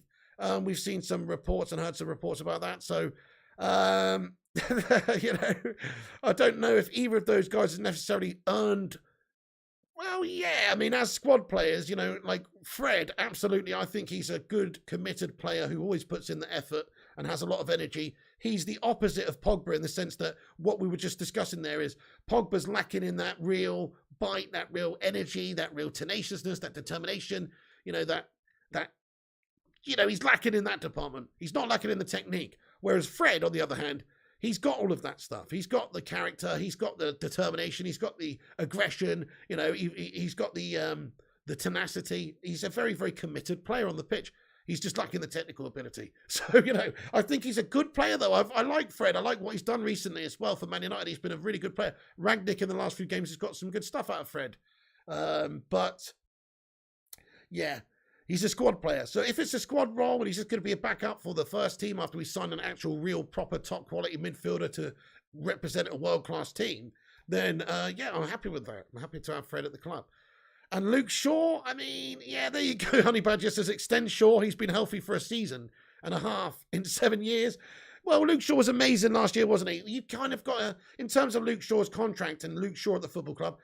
We've seen some reports and heard some reports about that. So, I don't know if either of those guys has necessarily earned. Well, yeah, I mean, as squad players, like Fred, absolutely. I think he's a good, committed player who always puts in the effort and has a lot of energy. He's the opposite of Pogba in the sense that what we were just discussing there is Pogba's lacking in that real bite, that real energy, that real tenaciousness, that determination, he's lacking in that department. He's not lacking in the technique. Whereas Fred, on the other hand, he's got all of that stuff. He's got the character. He's got the determination. He's got the aggression. He's got the tenacity. He's a very, very committed player on the pitch. He's just lacking the technical ability. So, I think he's a good player, though. I like Fred. I like what he's done recently as well for Man United. He's been a really good player. Rangnick in the last few games has got some good stuff out of Fred. But, yeah. He's a squad player. So if it's a squad role and he's just going to be a backup for the first team after we sign an actual real proper top quality midfielder to represent a world-class team, then yeah, I'm happy with that. I'm happy to have Fred at the club. And Luke Shaw, I mean, yeah, there you go. Honey Badger says extend Shaw. He's been healthy for a season and a half in 7 years. Well, Luke Shaw was amazing last year, wasn't he? You kind of got in terms of Luke Shaw's contract and Luke Shaw at the football club,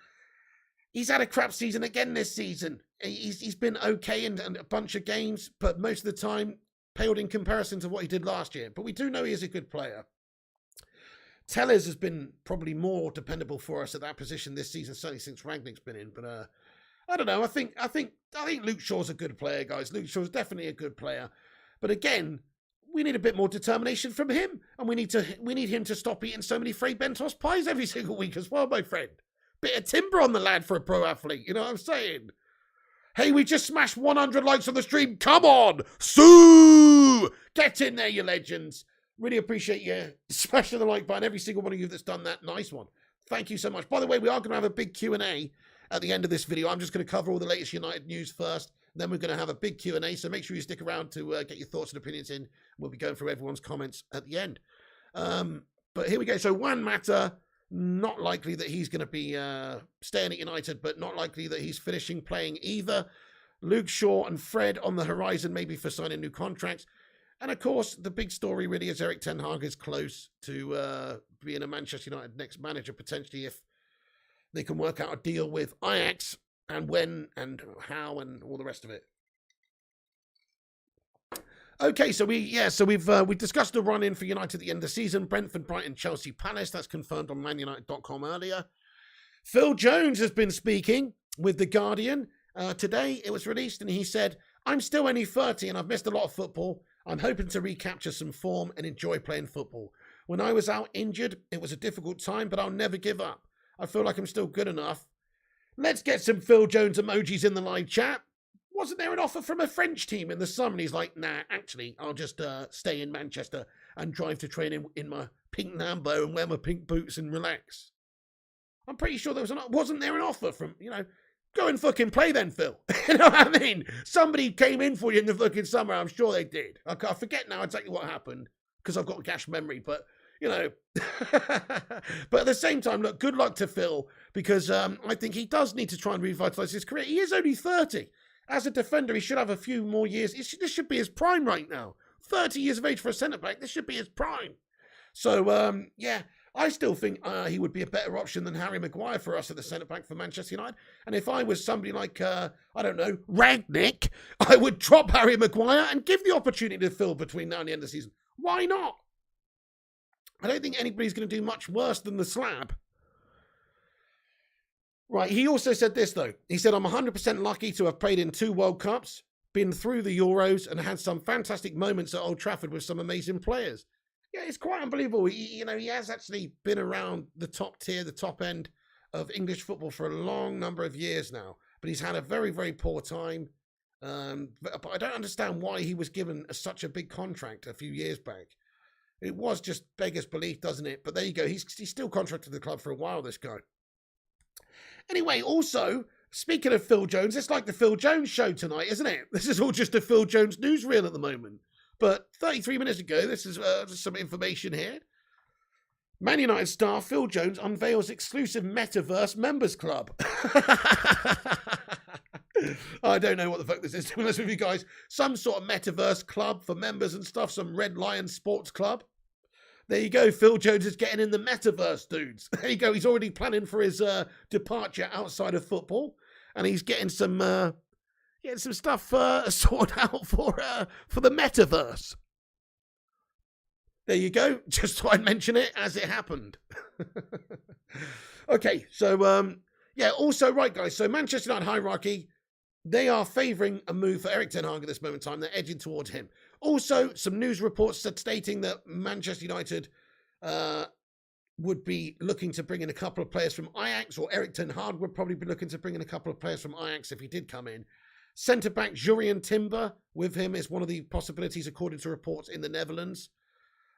he's had a crap season again this season. He's been okay in a bunch of games, but most of the time paled in comparison to what he did last year. But we do know he is a good player. Tellez has been probably more dependable for us at that position this season, certainly since Rangnick's been in. But I don't know. I think Luke Shaw's a good player, guys. Luke Shaw's definitely a good player. But again, we need a bit more determination from him, and we need him to stop eating so many Frey Bentos pies every single week as well, my friend. Bit of timber on the lad for a pro athlete, you know what I'm saying? Hey, we just smashed 100 likes on the stream. Come on, Sue! Get in there, you legends. Really appreciate you smashing the like button. Every single one of you that's done that, nice one. Thank you so much. By the way, we are going to have a big Q&A at the end of this video. I'm just going to cover all the latest United news first. Then we're going to have a big Q&A, so make sure you stick around to get your thoughts and opinions in. We'll be going through everyone's comments at the end. But here we go. So Juan Mata, not likely that he's going to be staying at United, but not likely that he's finishing playing either. Luke Shaw and Fred on the horizon, maybe for signing new contracts. And of course, the big story really is Erik Ten Hag is close to being a Manchester United next manager, potentially, if they can work out a deal with Ajax, and when and how and all the rest of it. Okay, so we've discussed the run-in for United at the end of the season. Brentford, Brighton, Chelsea, Palace. That's confirmed on manunited.com earlier. Phil Jones has been speaking with The Guardian. Today it was released, and he said, I'm still only 30 and I've missed a lot of football. I'm hoping to recapture some form and enjoy playing football. When I was out injured, it was a difficult time, but I'll never give up. I feel like I'm still good enough. Let's get some Phil Jones emojis in the live chat. Wasn't there an offer from a French team in the summer? And he's like, nah, actually, I'll just stay in Manchester and drive to training in my pink Lambo and wear my pink boots and relax. I'm pretty sure wasn't there an offer from, go and fucking play then, Phil. You know what I mean? Somebody came in for you in the fucking summer. I'm sure they did. I forget now exactly what happened because I've got a gash memory, but but at the same time, look, good luck to Phil, because I think he does need to try and revitalise his career. He is only 30. As a defender, he should have a few more years. This should be his prime right now. 30 years of age for a centre-back. This should be his prime. So, yeah, I still think he would be a better option than Harry Maguire for us at the centre-back for Manchester United. And if I was somebody like, I don't know, Rangnick, I would drop Harry Maguire and give the opportunity to Phil between now and the end of the season. Why not? I don't think anybody's going to do much worse than the slab. Right, he also said this, though. He said, I'm 100% lucky to have played in 2 World Cups, been through the Euros, and had some fantastic moments at Old Trafford with some amazing players. Yeah, it's quite unbelievable. He has actually been around the top tier, the top end of English football for a long number of years now. But he's had a very, very poor time. But I don't understand why he was given such a big contract a few years back. It was just beggars belief, doesn't it? But there you go. He's still contracted to the club for a while, this guy. Anyway, also, speaking of Phil Jones, it's like the Phil Jones show tonight, isn't it? This is all just a Phil Jones newsreel at the moment. But 33 minutes ago, this is just some information here. Man United star Phil Jones unveils exclusive Metaverse members club. I don't know what the fuck this is, to be honest with you guys. Some sort of Metaverse club for members and stuff. Some Red Lion Sports Club. There you go. Phil Jones is getting in the Metaverse, dudes. There you go. He's already planning for his departure outside of football. And he's getting some stuff sorted out for the Metaverse. There you go. Just thought I'd mention it as it happened. Okay, so, also, right, guys. So, Manchester United hierarchy, they are favouring a move for Erik Ten Hag at this moment in time. They're edging towards him. Also, some news reports stating that Manchester United would be looking to bring in a couple of players from Ajax, or Erik Ten Hag would probably be looking to bring in a couple of players from Ajax if he did come in. Centre-back Julian Timber with him is one of the possibilities, according to reports in the Netherlands.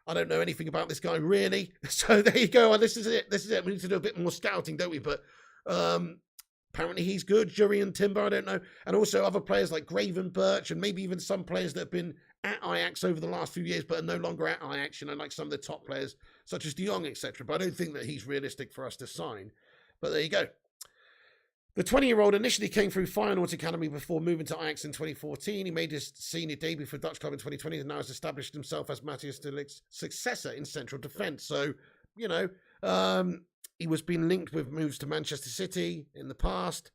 I don't know anything about this guy, really. So there you go. This is it. We need to do a bit more scouting, don't we? But apparently he's good. Julian Timber, I don't know. And also other players like Graven Birch, and maybe even some players that have been at Ajax over the last few years, but are no longer at Ajax, like some of the top players, such as De Jong, etc. But I don't think that he's realistic for us to sign. But there you go. The 20-year-old initially came through Feyenoord's academy before moving to Ajax in 2014. He made his senior debut for Dutch club in 2020 and now has established himself as Matthias de Ligt's successor in central defence. So, he was being linked with moves to Manchester City in the past.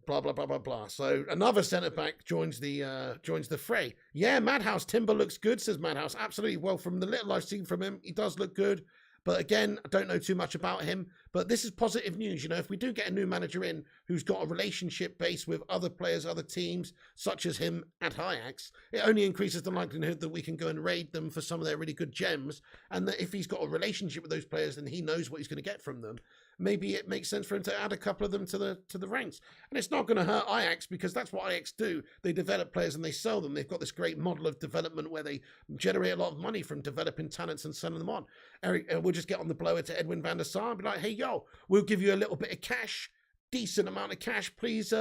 Blah, blah, blah, blah, blah. So another centre-back joins the fray. Yeah, Madhouse. Timber looks good, says Madhouse. Absolutely. Well, from the little I've seen from him, he does look good. But again, I don't know too much about him. But this is positive news. If we do get a new manager in who's got a relationship base with other players, other teams, such as him at Ajax, it only increases the likelihood that we can go and raid them for some of their really good gems. And that if he's got a relationship with those players, then he knows what he's going to get from them. Maybe it makes sense for him to add a couple of them to the ranks. And it's not going to hurt Ajax because that's what Ajax do. They develop players and they sell them. They've got this great model of development where they generate a lot of money from developing talents and selling them on. Eric, we'll just get on the blower to Edwin van der Sar and be like, hey, yo, we'll give you a little bit of cash, decent amount of cash, please.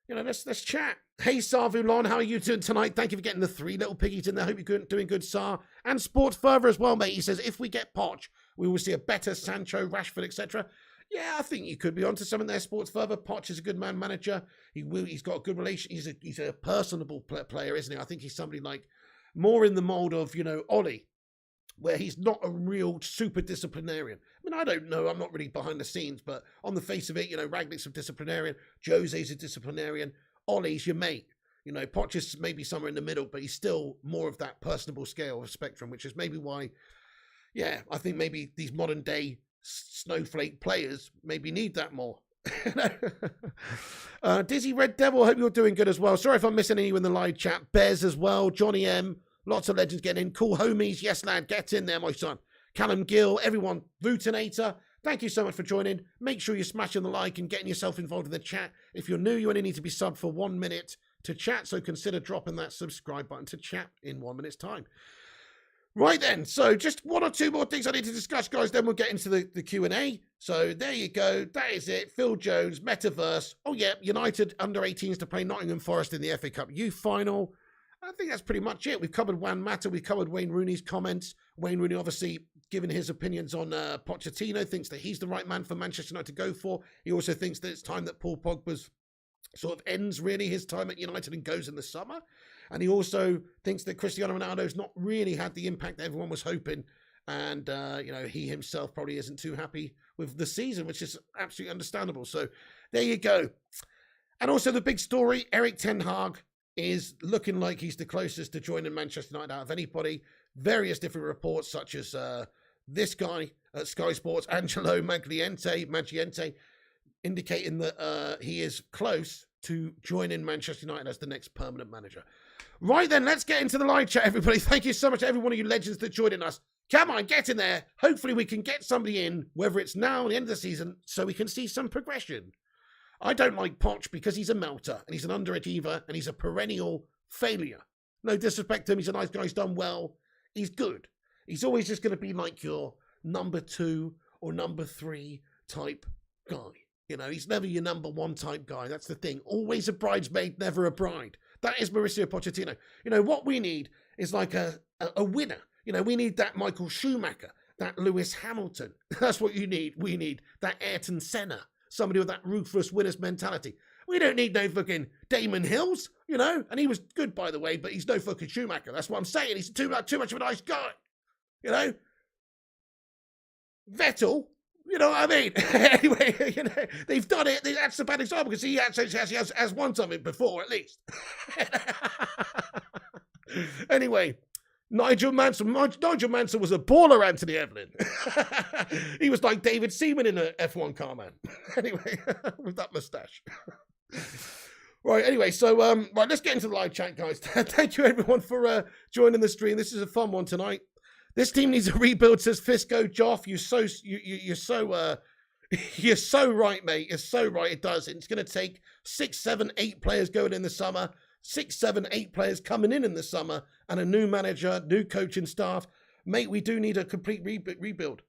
Let's chat. Hey, Sarvulon, how are you doing tonight? Thank you for getting the 3 little piggies in there. Hope you're doing good, Sar. And Sports Further as well, mate. He says, if we get Poch, we will see a better Sancho, Rashford, etc. Yeah, I think you could be onto something there, Sports Further. Poch is a good manager. He's got a good relation. He's a personable player, isn't he? I think he's somebody like more in the mold of, Ollie, where he's not a real super disciplinarian. I mean, I don't know. I'm not really behind the scenes, but on the face of it, Rangnick's a disciplinarian. Jose's a disciplinarian. Ollie's your mate. Poch is maybe somewhere in the middle, but he's still more of that personable scale of spectrum, which is maybe why, I think maybe these modern day snowflake players maybe need that more. Dizzy Red Devil, hope you're doing good as well. Sorry if I'm missing any in the live chat. Bez as well. Johnny M. Lots of legends getting in. Cool homies. Yes, lad. Get in there, my son. Callum Gill. Everyone. Vootinator. Thank you so much for joining. Make sure you're smashing the like and getting yourself involved in the chat. If you're new, you only need to be subbed for 1 minute to chat. So consider dropping that subscribe button to chat in 1 minute's time. Right then. So just 1 or 2 more things I need to discuss, guys. Then we'll get into the Q&A. So there you go. That is it. Phil Jones, Metaverse. Oh, yeah. United under 18s to play Nottingham Forest in the FA Cup Youth Final. I think that's pretty much it. We've covered Juan Mata. We've covered Wayne Rooney's comments. Wayne Rooney, obviously, given his opinions on Pochettino, thinks that he's the right man for Manchester United to go for. He also thinks that it's time that Paul Pogba's sort of ends, really, his time at United and goes in the summer. And he also thinks that Cristiano Ronaldo's not really had the impact that everyone was hoping. And, he himself probably isn't too happy with the season, which is absolutely understandable. So there you go. And also the big story, Erik Ten Hag is looking like he's the closest to joining Manchester United out of anybody. Various different reports, such as this guy at Sky Sports, Angelo Mangiente, indicating that he is close to joining Manchester United as the next permanent manager. Right then, let's get into the live chat, everybody. Thank you so much to every one of you legends that joined us. Come on, get in there. Hopefully we can get somebody in, whether it's now or the end of the season, so we can see some progression. I don't like Poch because he's a melter and he's an underachiever and he's a perennial failure. No disrespect to him. He's a nice guy. He's done well. He's good. He's always just going to be like your number 2 or number 3 type guy. He's never your number 1 type guy. That's the thing. Always a bridesmaid, never a bride. That is Mauricio Pochettino. What we need is like a winner. We need that Michael Schumacher, that Lewis Hamilton. That's what you need. We need that Ayrton Senna. Somebody with that ruthless winner's mentality. We don't need no fucking Damon Hills, and he was good, by the way, but he's no fucking Schumacher. That's what I'm saying. He's too much of a nice guy, Vettel, you know what I mean? Anyway, they've done it. That's a bad example because he actually has won something before, at least. Anyway. Nigel Mansell was a baller, Anthony Evelyn. He was like David Seaman in an F1 car, man. Anyway, with that moustache. Right, anyway, so let's get into the live chat, guys. Thank you, everyone, for joining the stream. This is a fun one tonight. This team needs a rebuild, says Fisco. Joff, you're so right, mate. You're so right. It does. It's going to take 6, 7, 8 players going in the summer. 6, 7, 8 players coming in the summer and a new manager, new coaching staff. Mate, we do need a complete rebuild.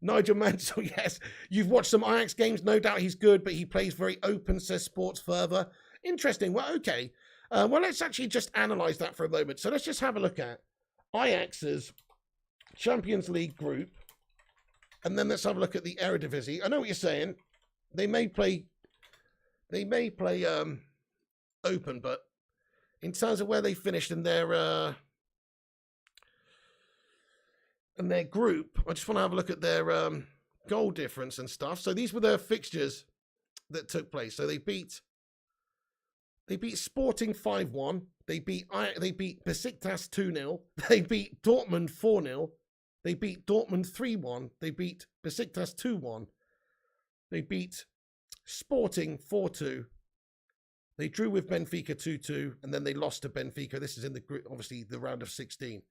Nigel Mansell, yes. You've watched some Ajax games. No doubt he's good, but he plays very open, says Sports Further. Interesting. Well, okay. Well, let's actually just analyse that for a moment. So let's just have a look at Ajax's Champions League group, and then let's have a look at the Eredivisie. I know what you're saying. They may play open, but in terms of where they finished in their group, I just want to have a look at their goal difference and stuff. So these were their fixtures that took place. So they beat Sporting 5-1. They beat Besiktas 2-0. They beat Dortmund 4-0. They beat Dortmund 3-1. They beat Besiktas 2-1. They beat Sporting 4-2. They drew with Benfica 2-2, and then they lost to Benfica. This is in the group, obviously the round of 16.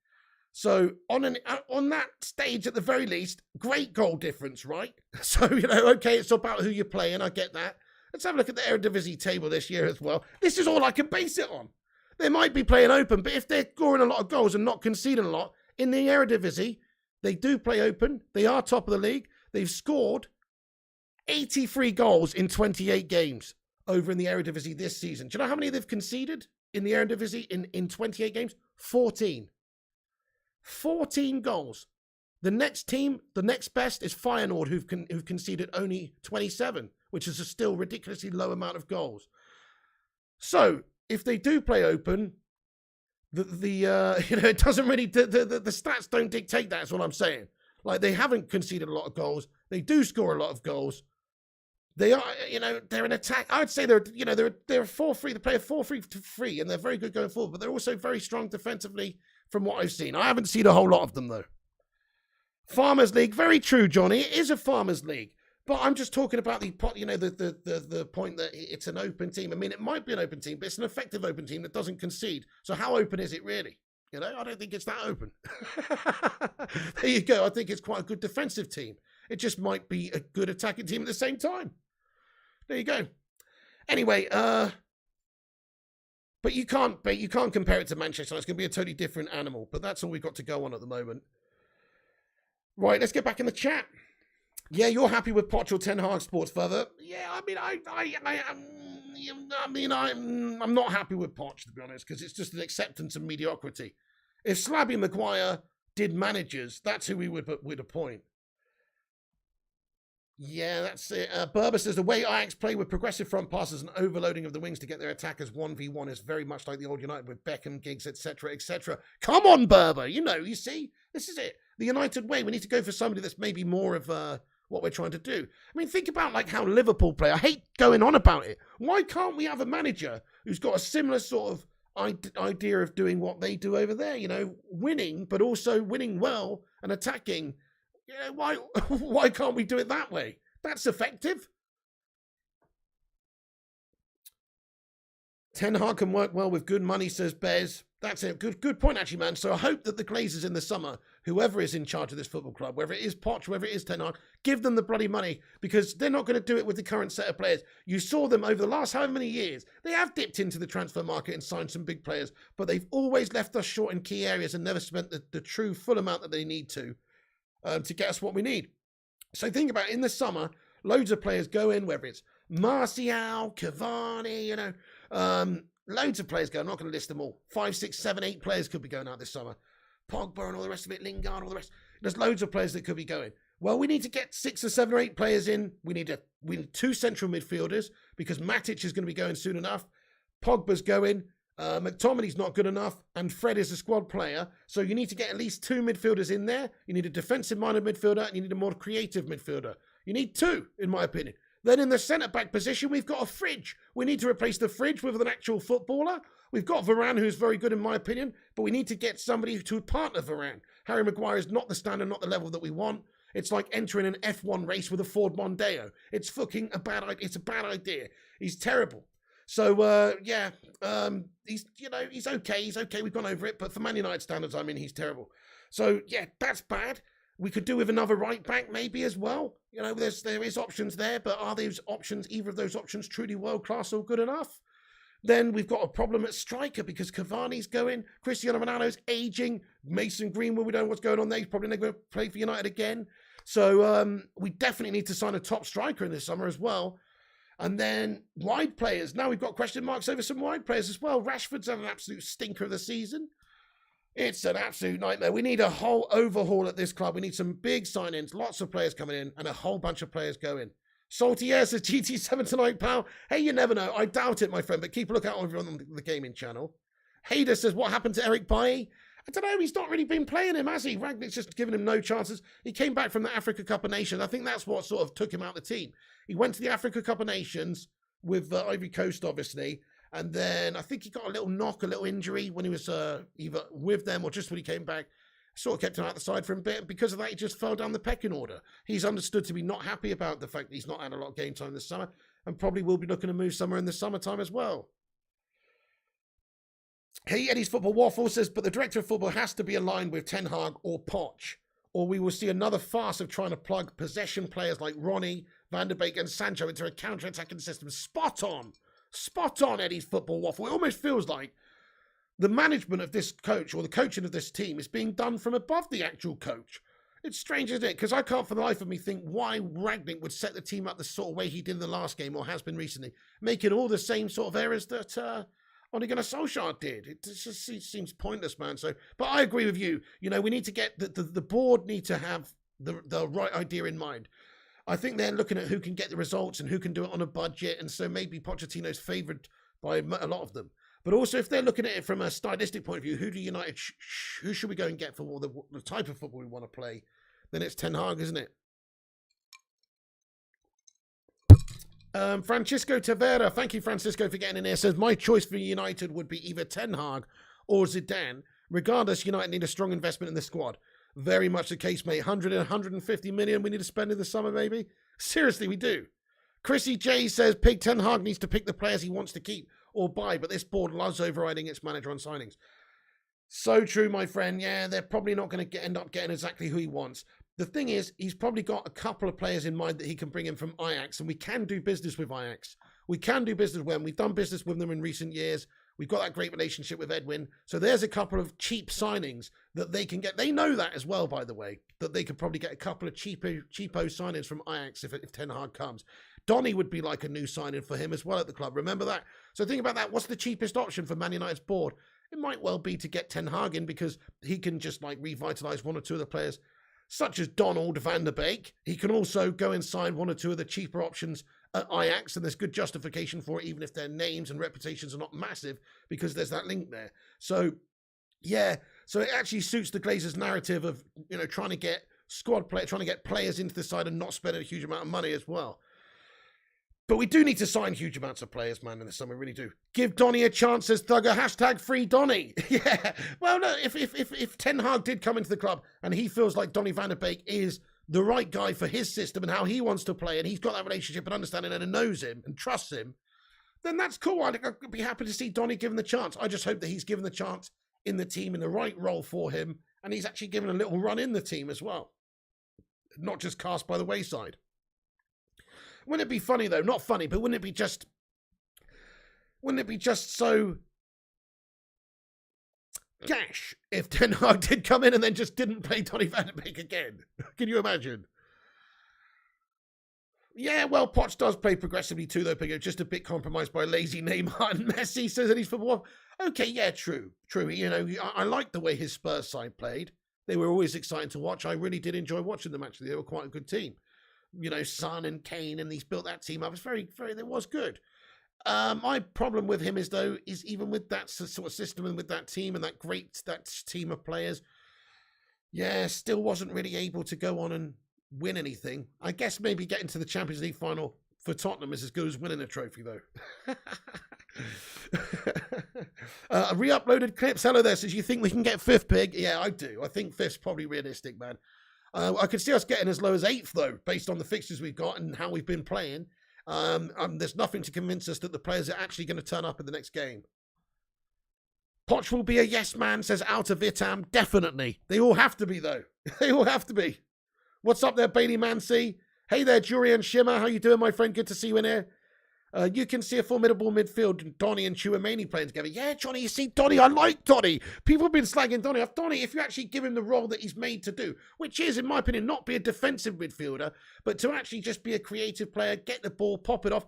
So on that stage, at the very least, great goal difference, right? So, okay, it's about who you're playing. I get that. Let's have a look at the Eredivisie table this year as well. This is all I can base it on. They might be playing open, but if they're scoring a lot of goals and not conceding a lot, in the Eredivisie, they do play open. They are top of the league. They've scored 83 goals in 28 games over in the Eredivisie this season. Do you know how many they've conceded in the Eredivisie in 28 games? 14. 14 goals. The next team, the next best is Feyenoord, who've conceded only 27, which is a still ridiculously low amount of goals. So if they do play open, it doesn't really, the stats don't dictate that, is what I'm saying. Like, they haven't conceded a lot of goals. They do score a lot of goals. They are, they're an attack. I would say they're 4-3. They play a 4-3-3, and they're very good going forward, but they're also very strong defensively from what I've seen. I haven't seen a whole lot of them, though. Farmers League, very true, Johnny. It is a Farmers League, but I'm just talking about the point that it's an open team. I mean, it might be an open team, but it's an effective open team that doesn't concede. So how open is it really? I don't think it's that open. There you go. I think it's quite a good defensive team. It just might be a good attacking team at the same time. There you go. Anyway, but you can't compare it to Manchester. It's going to be a totally different animal. But that's all we've got to go on at the moment. Right, let's get back in the chat. Yeah, you're happy with Poch or Ten Hag, Sports Further? Yeah, I'm not happy with Poch, to be honest, because it's just an acceptance of mediocrity. If Slabby Maguire did managers, that's who we would appoint. Yeah, that's it. Berber says the way Ajax play with progressive front passes and overloading of the wings to get their attackers 1v1 is very much like the old United with Beckham, Giggs, etc., etc. Come on, Berber. You see, this is it. The United way. We need to go for somebody that's maybe more of what we're trying to do. I mean, think about like how Liverpool play. I hate going on about it. Why can't we have a manager who's got a similar sort of idea of doing what they do over there? Winning, but also winning well and attacking. Why can't we do it that way? That's effective. Ten Hag can work well with good money, says Bez. That's it. Good point, actually, man. So I hope that the Glazers in the summer, whoever is in charge of this football club, whether it is Poch, whether it is Ten Hag, give them the bloody money, because they're not going to do it with the current set of players. You saw them over the last however many years. They have dipped into the transfer market and signed some big players, but they've always left us short in key areas and never spent the true full amount that they need to get us what we need. So think about it, in the summer, loads of players go in, whether it's Martial, Cavani, loads of players go. I'm not going to list them all. 5, 6, 7, 8 players could be going out this summer. Pogba and all the rest of it, Lingard, all the rest. There's loads of players that could be going. Well, we need to get 6 or 7 or 8 players in. We need 2 central midfielders, because Matic is going to be going soon enough. Pogba's going. McTominay's not good enough, and Fred is a squad player. So you need to get at least 2 midfielders in there. You need a defensive-minded midfielder, and you need a more creative midfielder. You need 2, in my opinion. Then in the centre-back position, we've got a fridge. We need to replace the fridge with an actual footballer. We've got Varane, who's very good in my opinion, but we need to get somebody to partner Varane. Harry Maguire is not the standard, not the level that we want. It's like entering an F1 race with a Ford Mondeo. It's fucking a bad idea. It's a bad idea. He's terrible. So, he's okay. He's okay. We've gone over it. But for Man United standards, he's terrible. So, yeah, that's bad. We could do with another right back maybe as well. There is options there, but are those options, either of those options, truly world-class or good enough? Then we've got a problem at striker, because Cavani's going, Cristiano Ronaldo's aging, Mason Greenwood, we don't know what's going on there. He's probably not going to play for United again. So we definitely need to sign a top striker in this summer as well. And then wide players. Now we've got question marks over some wide players as well. Rashford's had an absolute stinker of the season. It's an absolute nightmare. We need a whole overhaul at this club. We need some big sign-ins, lots of players coming in, and a whole bunch of players going. Salty Air says GT7 tonight, pal. Hey, you never know. I doubt it, my friend, but keep a look out over on the gaming channel. Hader says, what happened to Erik Boie? I don't know. He's not really been playing him, has he? Rangnick's just given him no chances. He came back from the Africa Cup of Nations. I think that's what sort of took him out of the team. He went to the Africa Cup of Nations with Ivory Coast, obviously. And then I think he got a little knock, a little injury when he was either with them or just when he came back. Sort of kept him out the side for a bit. And because of that, he just fell down the pecking order. He's understood to be not happy about the fact that he's not had a lot of game time this summer and probably will be looking to move somewhere in the summertime as well. Hey, Eddie's Football Waffle says, but the director of football has to be aligned with Ten Hag or Poch, or we will see another farce of trying to plug possession players like Rooney, Van der Beek and Sancho into a counter-attacking system. Spot on. Spot on, Eddie's Football Waffle. It almost feels like the management of this coach or the coaching of this team is being done from above the actual coach. It's strange, isn't it? Because I can't for the life of me think why Rangnick would set the team up the sort of way he did in the last game or has been recently, making all the same sort of errors that Ole Gunnar Solskjaer did. It just seems pointless, man. So, but I agree with you. You know, we need to get the board need to have the right idea in mind. I think they're looking at who can get the results and who can do it on a budget, and so maybe Pochettino's favoured by a lot of them. But also, if they're looking at it from a stylistic point of view, who do United who should we go and get for the type of football we want to play? Then it's Ten Hag, isn't it? Francisco Tavera, thank you, Francisco, for getting in here. Says my choice for United would be either Ten Hag or Zidane. Regardless, United need a strong investment in the squad. Very much the case, mate. 100 and 150 million we need to spend in the summer, maybe. Seriously, we do. Chrissy J says Pig Ten Hag needs to pick the players he wants to keep or buy, but this board loves overriding its manager on signings. So true, my friend. Yeah, they're probably not going to end up getting exactly who he wants. The thing is, he's probably got a couple of players in mind that he can bring in from Ajax, and we can do business with Ajax. We can do business with them. We've done business with them in recent years. We've got that great relationship with Edwin. So there's a couple of cheap signings that they can get. They know that as well, by the way, that they could probably get a couple of cheapo signings from Ajax if Ten Hag comes. Donny would be like a new signing for him as well at the club. Remember that? So think about that. What's the cheapest option for Man United's board? It might well be to get Ten Hag in because he can just like revitalise one or two of the players, such as Donald van der Beek. He can also go and sign one or two of the cheaper options at Ajax, and there's good justification for it, even if their names and reputations are not massive, because there's that link there. So, yeah, so it actually suits the Glazers' narrative of, you know, trying to get trying to get players into the side and not spending a huge amount of money as well. But we do need to sign huge amounts of players, man, in the summer. We really do. Give Donny a chance, says Thugger. Hashtag free Donny. Yeah. Well, no, if Ten Hag did come into the club and he feels like Donny van der Beek is the right guy for his system and how he wants to play, and he's got that relationship and understanding and knows him and trusts him, then that's cool. I'd be happy to see Donny given the chance. I just hope that he's given the chance in the team in the right role for him, and he's actually given a little run in the team as well. Not just cast by the wayside. Wouldn't it be funny, though? Not funny, but wouldn't it be just so gash if Ten Hag did come in and then just didn't play Donny van der Beek again? Can you imagine? Yeah, well, Poch does play progressively too, though, Pigo. Just a bit compromised by lazy Neymar and Messi, says that he's football. Okay, yeah, true. You know, I like the way his Spurs side played. They were always exciting to watch. I really did enjoy watching them, actually. They were quite a good team. You know, Son and Kane, and he's built that team up. It's very, it was good. My problem with him is even with that sort of system and with that team and that team of players, yeah, still wasn't really able to go on and win anything. I guess maybe getting to the Champions League final for Tottenham is as good as winning a trophy, though. Re-uploaded clips. Hello there. Says, you think we can get fifth, Pig? Yeah, I do. I think fifth's probably realistic, man. I could see us getting as low as eighth, though, based on the fixtures we've got and how we've been playing. There's nothing to convince us that the players are actually going to turn up in the next game. Poch will be a yes man, says Outer Vitam. Definitely. They all have to be, though. They all have to be. What's up there, Bailey Mancy? Hey there, Jurian Shimmer. How you doing, my friend? Good to see you in here. You can see a formidable midfield, Donny and Chouameni playing together. Yeah, Johnny, you see Donny. I like Donny. People have been slagging Donny off. Donny, if you actually give him the role that he's made to do, which is, in my opinion, not be a defensive midfielder, but to actually just be a creative player, get the ball, pop it off.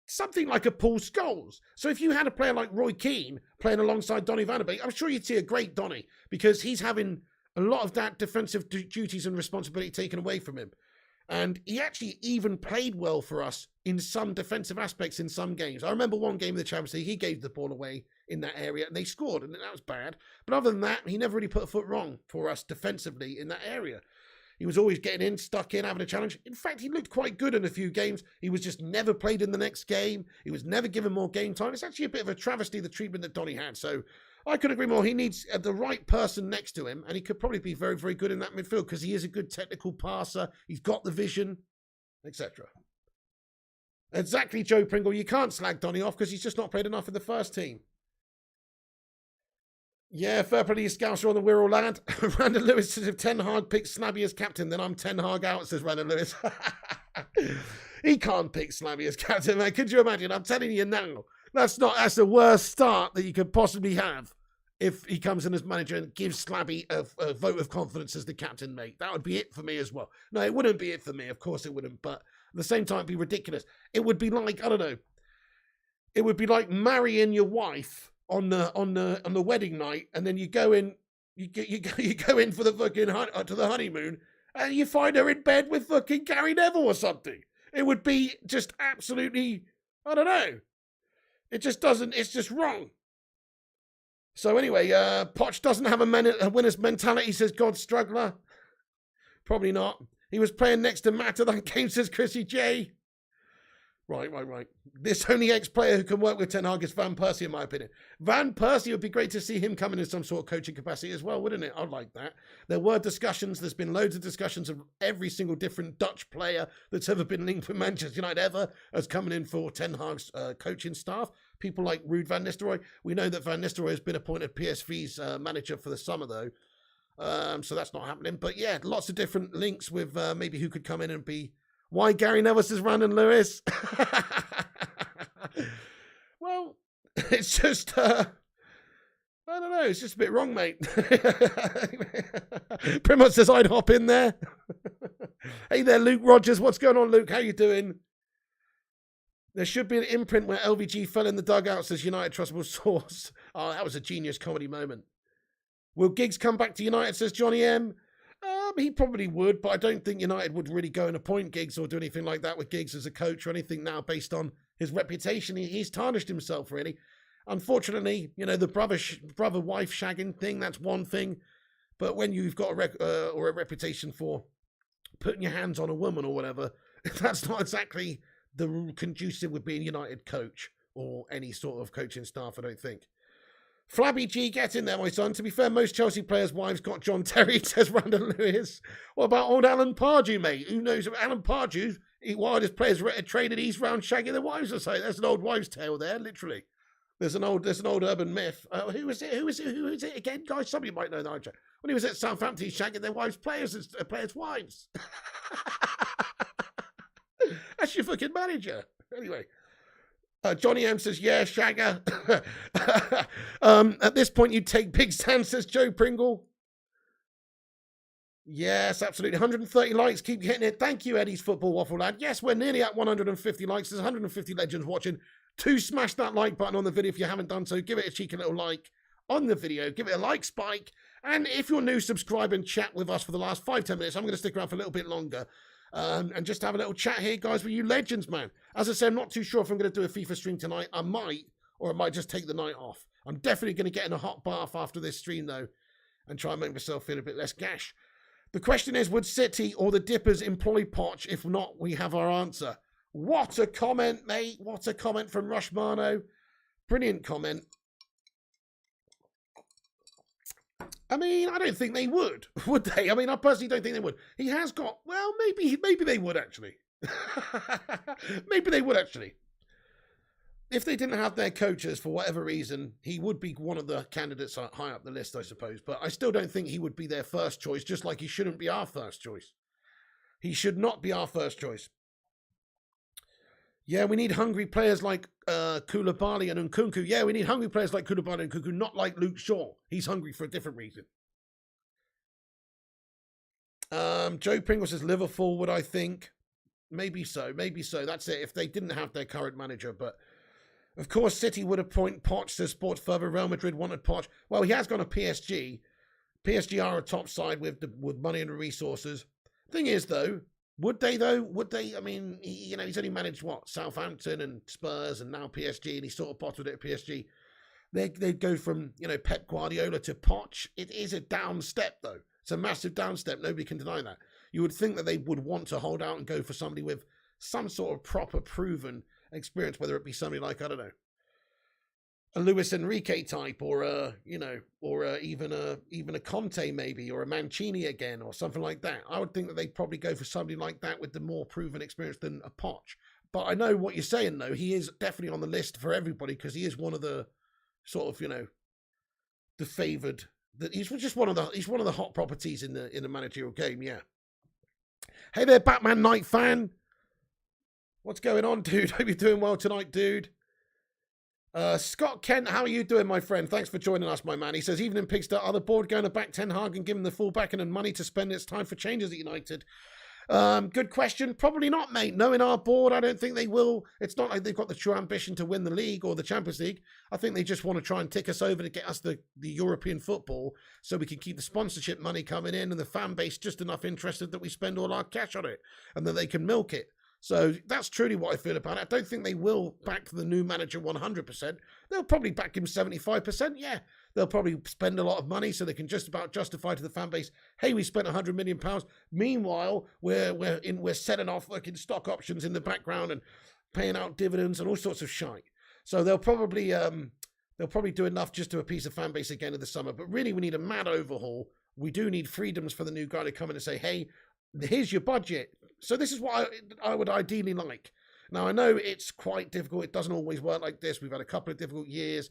something like a Paul Scholes. So if you had a player like Roy Keane playing alongside Donny van de Beek, I'm sure you'd see a great Donny, because he's having a lot of that defensive duties and responsibility taken away from him. And he actually even played well for us in some defensive aspects in some games. I remember one game in the Champions League, he gave the ball away in that area and they scored, and that was bad. But other than that, he never really put a foot wrong for us defensively in that area. He was always getting in, stuck in, having a challenge. In fact, he looked quite good in a few games. He was just never played in the next game. He was never given more game time. It's actually a bit of a travesty, the treatment that Donny had. So I couldn't agree more. He needs the right person next to him, and he could probably be very, very good in that midfield because he is a good technical passer. He's got the vision, etc. Exactly, Joe Pringle. You can't slag Donny off because he's just not played enough in the first team. Yeah, fair play to you, Scouser on the Wirral lad. Randall Lewis says, if Ten Hag picks Slabby as captain, then I'm Ten Hag out, says Randall Lewis. He can't pick Slabby as captain, man. Could you imagine? I'm telling you now, that's the worst start that you could possibly have if he comes in as manager and gives Slabby a vote of confidence as the captain, mate. That would be it for me as well. No, it wouldn't be it for me. Of course it wouldn't. But at the same time, it'd be ridiculous. It would be like, I don't know, it would be like marrying your wife on the wedding night, and then you go in for the fucking to the honeymoon, and you find her in bed with fucking Gary Neville or something. It would be just absolutely, I don't know. It just doesn't. It's just wrong. So anyway, Poch doesn't have a winner's mentality, says God Struggler. Probably not. He was playing next to Matt at that game, says Chrissy J. Right. This only ex-player who can work with Ten Hag is Van Persie, in my opinion. Van Persie, would be great to see him coming in some sort of coaching capacity as well, wouldn't it? I'd like that. There were discussions. There's been loads of discussions of every single different Dutch player that's ever been linked with Manchester United ever as coming in for Ten Hag's coaching staff. People like Ruud van Nistelrooy. We know that Van Nistelrooy has been appointed PSV's manager for the summer, though. So that's not happening. But yeah, lots of different links with maybe who could come in and be... Why Gary Neville says Brandon Lewis? Well, it's just, I don't know, it's just a bit wrong, mate. Primo says I'd hop in there. Hey there, Luke Rogers. What's going on, Luke? How you doing? There should be an imprint where LVG fell in the dugout, says United Trustable Source. Oh, that was a genius comedy moment. Will Giggs come back to United, says Johnny M? He probably would, but I don't think United would really go and appoint Giggs or do anything like that with Giggs as a coach or anything now based on his reputation. He's tarnished himself, really. Unfortunately, you know, the brother-wife shagging thing, that's one thing. But when you've got a reputation for putting your hands on a woman or whatever, that's not exactly the conducive with being United coach or any sort of coaching staff, I don't think. Flabby G, get in there, my son. To be fair, most Chelsea players' wives got John Terry, says Brandon Lewis. What about old Alan Pardew, mate? Who knows? Alan Pardew, wildest players traded East round shagging their wives or something. There's an old wives' tale there, literally. There's an old urban myth. Who is it again, guys? Somebody might know that. When he was at Southampton, he's shagging their wives' players' wives. That's your fucking manager. Anyway. Johnny M says, yeah, Shagger. At this point, you take Big Sam, says Joe Pringle. Yes, absolutely. 130 likes. Keep getting it. Thank you, Eddie's Football Waffle Lad. Yes, we're nearly at 150 likes. There's 150 legends watching. Smash that like button on the video if you haven't done so. Give it a cheeky little like on the video. Give it a like spike. And if you're new, subscribe and chat with us for the last 5-10 minutes. I'm going to stick around for a little bit longer. And just have a little chat here, guys, with you legends, man. As I said, I'm not too sure if I'm going to do a FIFA stream tonight. I might, or I might just take the night off. I'm definitely going to get in a hot bath after this stream, though, and try and make myself feel a bit less gash. The question is, would City or the Dippers employ Poch? If not, we have our answer. What a comment, mate. What a comment from Rushmano. Brilliant comment. I mean, I don't think they would they? I mean, I personally don't think they would. He has got, well, maybe they would actually. Maybe they would actually. If they didn't have their coaches for whatever reason, he would be one of the candidates high up the list, I suppose. But I still don't think he would be their first choice, just like he shouldn't be our first choice. He should not be our first choice. Yeah, we need hungry players like Koulibaly and Nkunku. Yeah, we need hungry players like Koulibaly and Nkunku, not like Luke Shaw. He's hungry for a different reason. Joe Pringle says Liverpool, would I think? Maybe so. That's it. If they didn't have their current manager, but of course, City would appoint Poch, says Sports Further. Real Madrid wanted Poch. Well, he has gone to PSG. PSG are a top side with money and resources. Thing is, though, would they? I mean, he's only managed what? Southampton and Spurs and now PSG, and he sort of potted it at PSG. They'd go from, Pep Guardiola to Poch. It is a down step, though. It's a massive down step. Nobody can deny that. You would think that they would want to hold out and go for somebody with some sort of proper proven experience, whether it be somebody like, I don't know, a Luis Enrique type, or even a Conte maybe, or a Mancini again, or something like that. I would think that they'd probably go for somebody like that with the more proven experience than a Poch. But I know what you're saying, though. He is definitely on the list for everybody because he is one of the sort of, the favoured. He's just one of the hot properties in the managerial game. Yeah. Hey there, Batman Knight fan. What's going on, dude? Hope you're doing well tonight, dude. Scott Kent, how are you doing, my friend? Thanks for joining us, my man. He says, Evening Pigster, are the board going to back Ten Hag and give him the full backing and money to spend? It's time for changes at United. Good question. Probably not, mate. Knowing our board, I don't think they will. It's not like they've got the true ambition to win the league or the Champions League. I think they just want to try and tick us over to get us the European football so we can keep the sponsorship money coming in and the fan base just enough interested that we spend all our cash on it and that they can milk it. So that's truly what I feel about it. I don't think they will back the new manager 100%. They'll probably back him 75%. Yeah, they'll probably spend a lot of money so they can just about justify to the fan base, hey, we spent £100 million. Meanwhile, we're setting off fucking stock options in the background and paying out dividends and all sorts of shite. So they'll probably do enough just to appease the fan base again in the summer. But really, we need a mad overhaul. We do need freedoms for the new guy to come in and say, hey, here's your budget. So this is what I would ideally like. Now, I know it's quite difficult. It doesn't always work like this. We've had a couple of difficult years.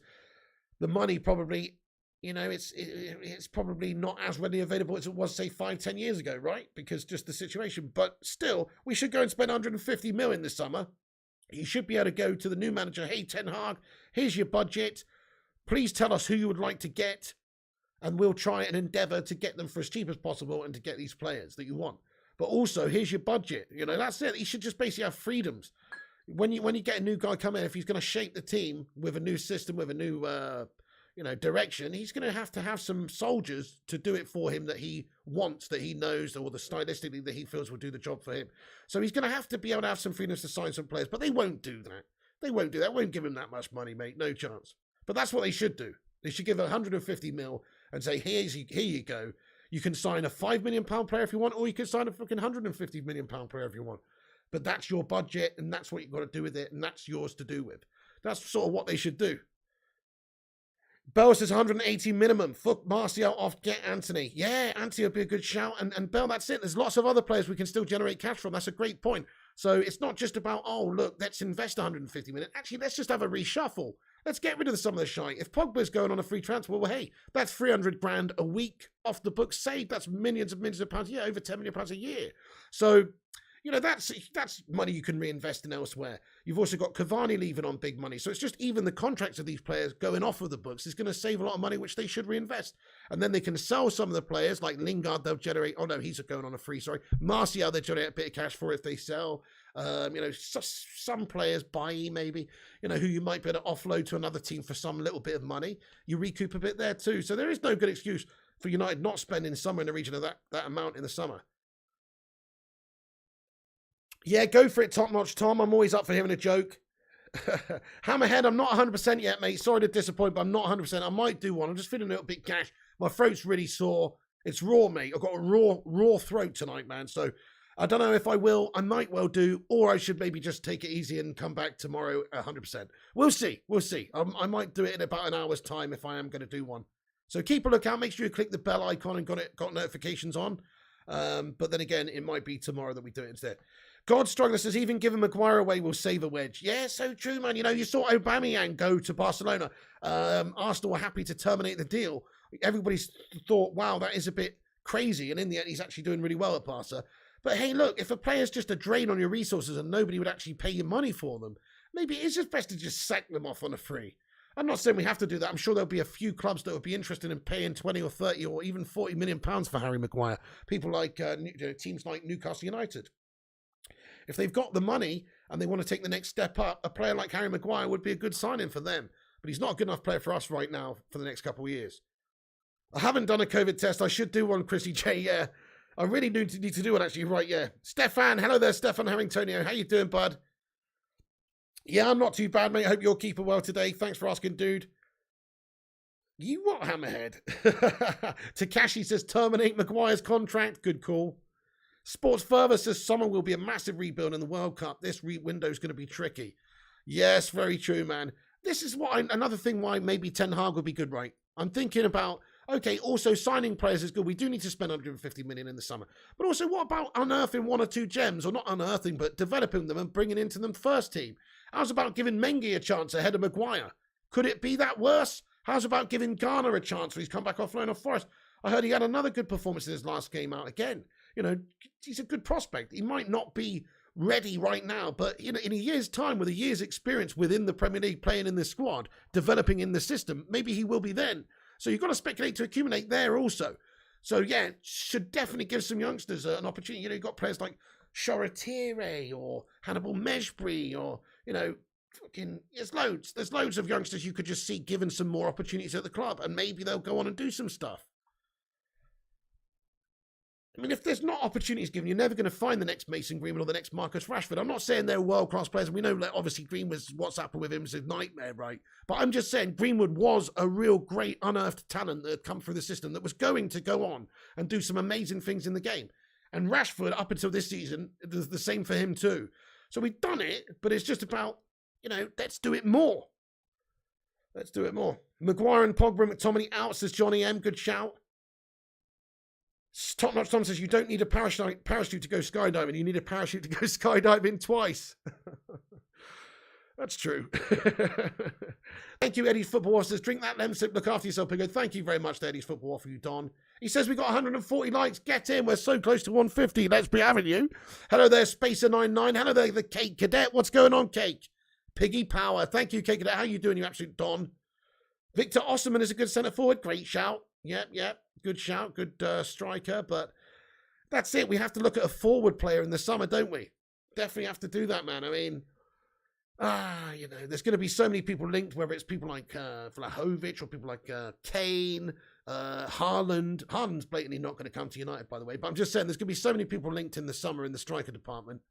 The money probably, it's probably not as readily available as it was, say, 5-10 years ago, right? Because just the situation. But still, we should go and spend 150 million this summer. You should be able to go to the new manager, hey, Ten Hag, here's your budget. Please tell us who you would like to get. And we'll try and endeavour to get them for as cheap as possible and to get these players that you want. But also, here's your budget. That's it. He should just basically have freedoms. When you get a new guy come in, if he's going to shape the team with a new system, with a new direction, he's going to have some soldiers to do it for him that he wants, that he knows, or the stylistically that he feels will do the job for him. So he's going to have to be able to have some freedoms to sign some players. But they won't do that. They won't give him that much money, mate. No chance. But that's what they should do. They should give 150 mil and say, here you go. You can sign a £5 million player if you want, or you can sign a fucking £150 million player if you want. But that's your budget, and that's what you've got to do with it, and that's yours to do with. That's sort of what they should do. Bell says 180 minimum. Fuck Martial off, get Anthony. Yeah, Anthony would be a good shout. And Bell, that's it. There's lots of other players we can still generate cash from. That's a great point. So it's not just about, oh, look, let's invest 150 million. Actually, let's just have a reshuffle. Let's get rid of some of the shite. If Pogba's going on a free transfer, well, hey, that's 300 grand a week off the books saved. That's millions of pounds a year, over 10 million pounds a year. So, that's money you can reinvest in elsewhere. You've also got Cavani leaving on big money. So it's just even the contracts of these players going off of the books is going to save a lot of money, which they should reinvest. And then they can sell some of the players like Lingard. They'll generate, oh no, he's going on a free, sorry. Martial, they generate a bit of cash for if they sell. Some players, Boie maybe, who you might be able to offload to another team for some little bit of money. You recoup a bit there too. So there is no good excuse for United not spending somewhere in the region of that amount in the summer. Yeah, go for it, Top Notch Tom. I'm always up for hearing a joke. Hammerhead, I'm not 100% yet, mate. Sorry to disappoint, but I'm not 100%. I might do one. I'm just feeling a little bit gash. My throat's really sore. It's raw, mate. I've got a raw throat tonight, man. So I don't know if I will. I might well do, or I should maybe just take it easy and come back tomorrow 100%. We'll see. I might do it in about an hour's time if I am going to do one. So keep a lookout. Make sure you click the bell icon and got notifications on. But then again, it might be tomorrow that we do it instead. God Struggler says, even giving Maguire away will save a wedge. Yeah, so true, man. You saw Aubameyang go to Barcelona. Arsenal were happy to terminate the deal. Everybody thought, wow, that is a bit crazy. And in the end, he's actually doing really well at Barca. But hey, look, if a player's just a drain on your resources and nobody would actually pay you money for them, maybe it's just best to just sack them off on a free. I'm not saying we have to do that. I'm sure there'll be a few clubs that would be interested in paying 20 or 30 or even 40 million pounds for Harry Maguire. People like teams like Newcastle United. if they've got the money and they want to take the next step up, a player like Harry Maguire would be a good signing for them. But he's not a good enough player for us right now for the next couple of years. I haven't done a COVID test. I should do one, Chrissy J. Yeah, I really need to do one, actually. Right, yeah. Stefan, hello there, Stefan Harringtonio. How you doing, bud? Yeah, I'm not too bad, mate. I hope you're keeping well today. Thanks for asking, dude. You what, Hammerhead? Takashi says terminate Maguire's contract. Good call. Sports Further says summer will be a massive rebuild in the World Cup. This window is going to be tricky. Yes, very true, man. This is another thing why maybe Ten Hag would be good, right? I'm thinking about, okay, also signing players is good. We do need to spend 150 million in the summer. But also, what about unearthing one or two gems? Or not unearthing, but developing them and bringing into them first team? How's about giving Mengi a chance ahead of Maguire? Could it be that worse? How's about giving Garner a chance when he's come back off loan off Forest? I heard he had another good performance in his last game out again. You know, he's a good prospect. He might not be ready right now, but in a year's time, with a year's experience within the Premier League, playing in the squad, developing in the system, maybe he will be then. So you've got to speculate to accumulate there also. So yeah, should definitely give some youngsters an opportunity. You know, you've got players like Shoretire or Hannibal Mejbri or, you know, there's loads of youngsters you could just see given some more opportunities at the club, and maybe they'll go on and do some stuff. I mean, if there's not opportunities given, you're never going to find the next Mason Greenwood or the next Marcus Rashford. I'm not saying they're world-class players. We know that obviously Greenwood's what's happened with him is a nightmare, right? But I'm just saying Greenwood was a real great unearthed talent that had come through the system that was going to go on and do some amazing things in the game. And Rashford, up until this season, it was the same for him too. So we've done it, but it's just about, you know, let's do it more. Let's do it more. Maguire and Pogba and McTominay out, says Johnny M. Good shout. Top Notch Tom says you don't need a parachute to go skydiving. You need a parachute to go skydiving twice. That's true. Thank you, Eddie's Football Waffle says drink that lemon sip, look after yourself. Good. Thank you very much to Eddie's Football Waffle, you Don. He says we got 140 likes. Get in. We're so close to 150. Let's be having you. Hello there, Spacer99. Hello there, the Cake Cadet. What's going on, Cake? Piggy Power. Thank you, Cake Cadet. How you doing, you absolute Don? Victor Osserman is a good centre forward. Great shout. Yep. Good shout. Good striker. But that's it. We have to look at a forward player in the summer, don't we? Definitely have to do that, man. I mean, you know, there's going to be so many people linked, whether it's people like Vlahovic or people like Kane, Haaland. Haaland's blatantly not going to come to United, by the way. But I'm just saying there's going to be so many people linked in the summer in the striker department.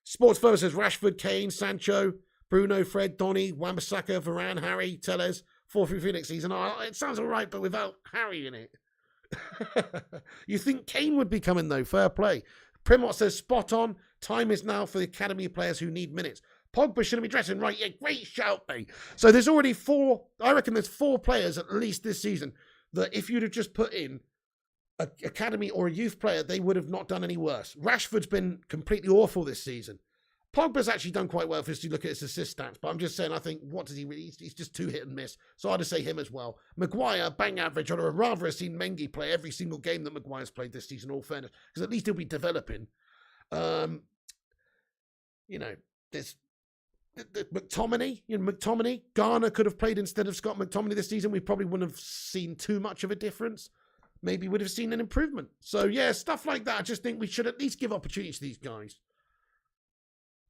Sports Further says Rashford, Kane, Sancho, Bruno, Fred, Donny, Wan-Bissaka, Varane, Harry, Tellez, 4-3 next season. Oh, it sounds all right, but without Harry in it. You think Kane would be coming, though? Fair play. Primot says spot on. Time is now for the academy players who need minutes. Pogba shouldn't be dressing right. Yeah, great shout, mate. So there's already I reckon there's 4 players at least this season that if you'd have just put in an academy or a youth player, they would have not done any worse. Rashford's been completely awful this season. Pogba's actually done quite well if you look at his assist stats, but I'm just saying, I think, what does he really? He's just too hit and miss. So I'd just say him as well. Maguire, bang average. I'd rather have seen Mengi play every single game that Maguire's played this season, all fairness, because at least he'll be developing. You know, there's McTominay. Garner could have played instead of Scott McTominay this season. We probably wouldn't have seen too much of a difference. Maybe would have seen an improvement. So yeah, stuff like that. I just think we should at least give opportunities to these guys.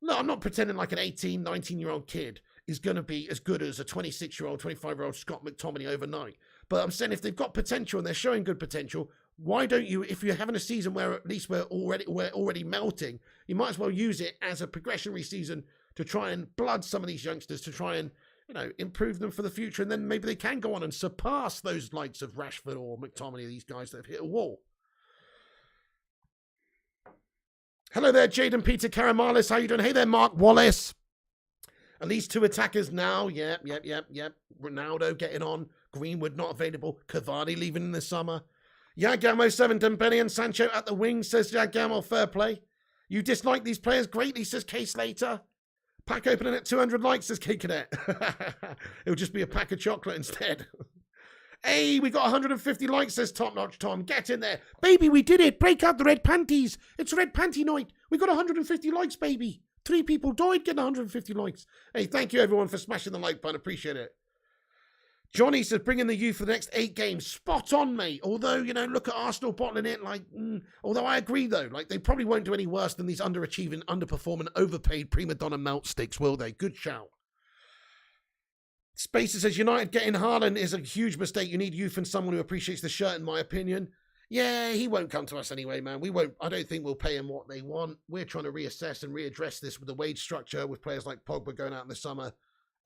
No, I'm not pretending like an 18, 19-year-old kid is going to be as good as a 26-year-old, 25-year-old Scott McTominay overnight. But I'm saying if they've got potential and they're showing good potential, why don't you, if you're having a season where at least we're already melting, you might as well use it as a progressionary season to try and blood some of these youngsters to try and, you know, improve them for the future. And then maybe they can go on and surpass those likes of Rashford or McTominay, these guys that have hit a wall. Hello there, Jaden Peter Karamalis. How you doing? Hey there, Mark Wallace. At least 2 attackers now. Yep. Ronaldo getting on. Greenwood not available. Cavani leaving in the summer. Yagamo 7, Dembele and Sancho at the wing, says Yagamo. Fair play. You dislike these players greatly, says K Slater. Pack opening at 200 likes, says K Cadet. It'll just be a pack of chocolate instead. Hey, we got 150 likes, says Top Notch Tom. Get in there. Baby, we did it. Break out the red panties. It's red panty night. We got 150 likes, baby. 3 people died getting 150 likes. Hey, thank you, everyone, for smashing the like button. Appreciate it. Johnny says, bring in the youth for the next 8 games. Spot on, mate. Although, look at Arsenal bottling it. Although I agree, though. They probably won't do any worse than these underachieving, underperforming, overpaid prima donna melt sticks, will they? Good shout. Spacer says, United getting Haaland is a huge mistake. You need youth and someone who appreciates the shirt, in my opinion. Yeah, he won't come to us anyway, man. We won't. I don't think we'll pay him what they want. We're trying to reassess and readdress this with the wage structure, with players like Pogba going out in the summer.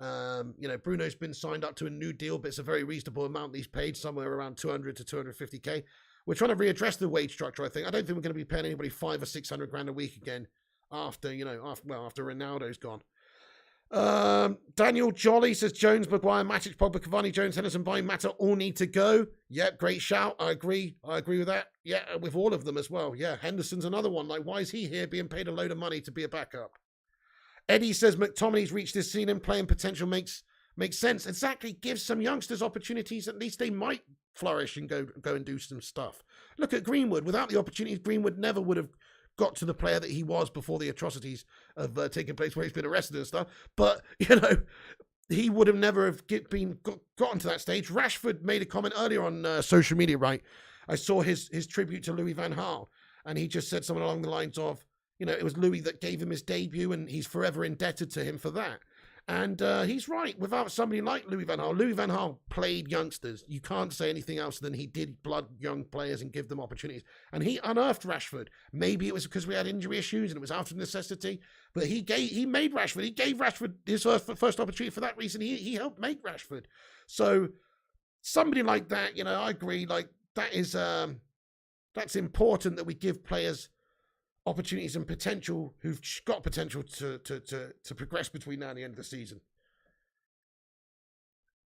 Bruno's been signed up to a new deal, but it's a very reasonable amount he's paid, somewhere around 200 to 250k. We're trying to readdress the wage structure, I think. I don't think we're going to be paying anybody 500 or 600 grand a week again after Ronaldo's gone. Daniel Jolly says, Jones, Maguire, Matic, Pogba, Cavani, Jones, Henderson, Boie, Mata all need to go. Yep, great shout. I agree with that. Yeah, with all of them as well. Yeah, Henderson's another one. Why is he here being paid a load of money to be a backup? Eddie says McTominay's reached his ceiling, playing potential makes sense. Exactly, gives some youngsters opportunities. At least they might flourish and go and do some stuff. Look at Greenwood. Without the opportunities, Greenwood never would have got to the player that he was before the atrocities have taken place, where he's been arrested and stuff. But he would have never have gotten to that stage. Rashford made a comment earlier on social media. Right, I saw his tribute to Louis van Gaal, and he just said something along the lines of, it was Louis that gave him his debut, and he's forever indebted to him for that. And he's right. Without somebody like Louis van Gaal played youngsters. You can't say anything else than he did blood young players and give them opportunities. And he unearthed Rashford. Maybe it was because we had injury issues and it was out of necessity. But he made Rashford. He gave Rashford his first opportunity for that reason. He helped make Rashford. So somebody like that, I agree. That's important that we give players opportunities and potential who've got potential to progress between now and the end of the season.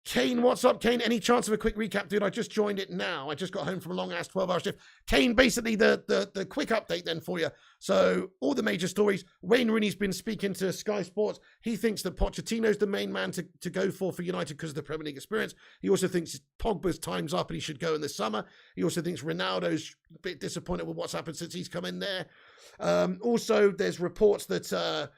Kane, what's up, Kane? Any chance of a quick recap, dude? I just joined it now. I just got home from a long-ass 12-hour shift. Kane, basically the quick update then for you. So all the major stories. Wayne Rooney's been speaking to Sky Sports. He thinks that Pochettino's the main man to go for United because of the Premier League experience. He also thinks Pogba's time's up and he should go in the summer. He also thinks Ronaldo's a bit disappointed with what's happened since he's come in there. Also, there's reports that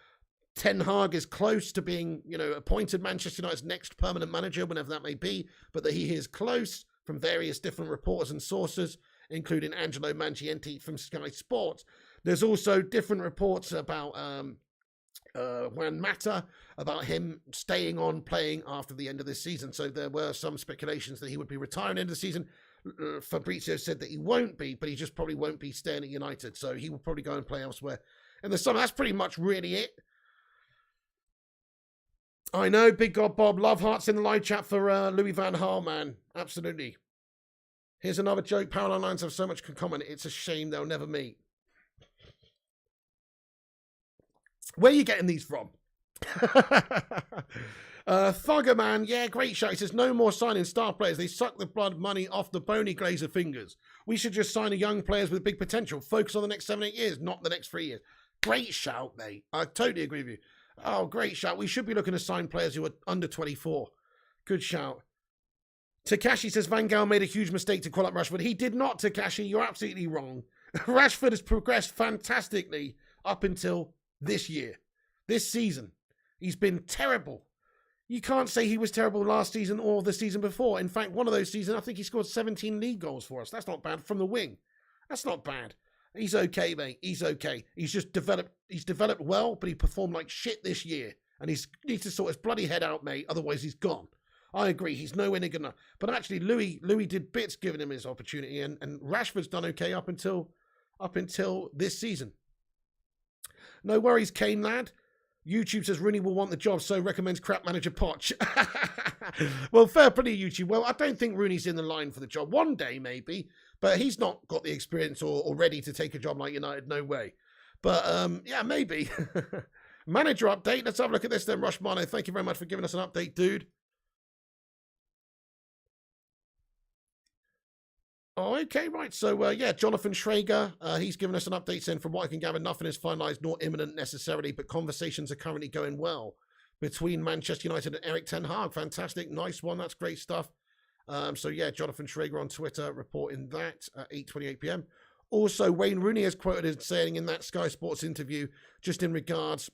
Ten Hag is close to being, appointed Manchester United's next permanent manager, whenever that may be, but that he is close from various different reporters and sources, including Angelo Mangiante from Sky Sports. There's also different reports about Juan Mata, about him staying on playing after the end of this season. So there were some speculations that he would be retiring at the end of the season. Fabrizio said that he won't be, but he just probably won't be staying at United. So he will probably go and play elsewhere in the summer. That's pretty much really it. I know, Big God Bob, love hearts in the live chat for Louis van Gaal, man. Absolutely. Here's another joke. Parallel lines have so much in common. It's a shame they'll never meet. Where are you getting these from? Thugger, man. Yeah, great show. He says, no more signing star players. They suck the blood money off the bony glazer fingers. We should just sign young players with big potential. Focus on the next 7-8 years, not the next 3 years. Great shout, mate. I totally agree with you. Oh, great shout. We should be looking to sign players who are under 24. Good shout. Takashi says Van Gaal made a huge mistake to call up Rashford. He did not, Takashi. You're absolutely wrong. Rashford has progressed fantastically up until this year. This season. He's been terrible. You can't say he was terrible last season or the season before. In fact, one of those seasons, I think he scored 17 league goals for us. That's not bad from the wing. That's not bad. He's okay, mate. He's okay. He's just developed. He's developed well, but he performed like shit this year. And he needs to sort his bloody head out, mate. Otherwise, he's gone. I agree. He's nowhere near good enough. But actually, Louis did bits giving him his opportunity. And Rashford's done okay up until this season. No worries, Kane lad. YouTube says Rooney will want the job, so recommends crap manager Poch. Well, fair play, YouTube. Well, I don't think Rooney's in the line for the job. One day, maybe. But he's not got the experience or ready to take a job like United. No way. But, yeah, maybe. Manager update. Let's have a look at this then, Rushmano. Thank you very much for giving us an update, dude. Oh, okay, right. So, yeah, Jonathan Schrager, he's given us an update saying, from what I can gather, nothing is finalised nor imminent necessarily, but conversations are currently going well between Manchester United and Erik Ten Hag. Fantastic. Nice one. That's great stuff. So, yeah, Jonathan Schrager on Twitter reporting that at 8:28 p.m. Also, Wayne Rooney is quoted as saying in that Sky Sports interview, just in regards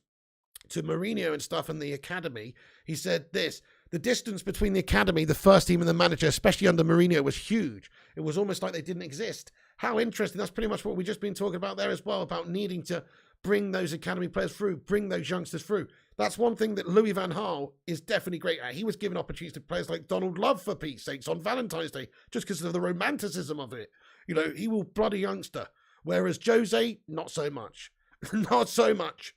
to Mourinho and stuff and the academy, he said this: The distance between the academy, the first team and the manager, especially under Mourinho, was huge. It was almost like they didn't exist. How interesting. That's pretty much what we've just been talking about there as well, about needing to bring those academy players through, bring those youngsters through. That's one thing that Louis van Gaal is definitely great at. He was given opportunities to players like Donald Love, for Pete's sakes, on Valentine's Day, just because of the romanticism of it. You know, he will blood a youngster. Whereas Jose, not so much. Not so much.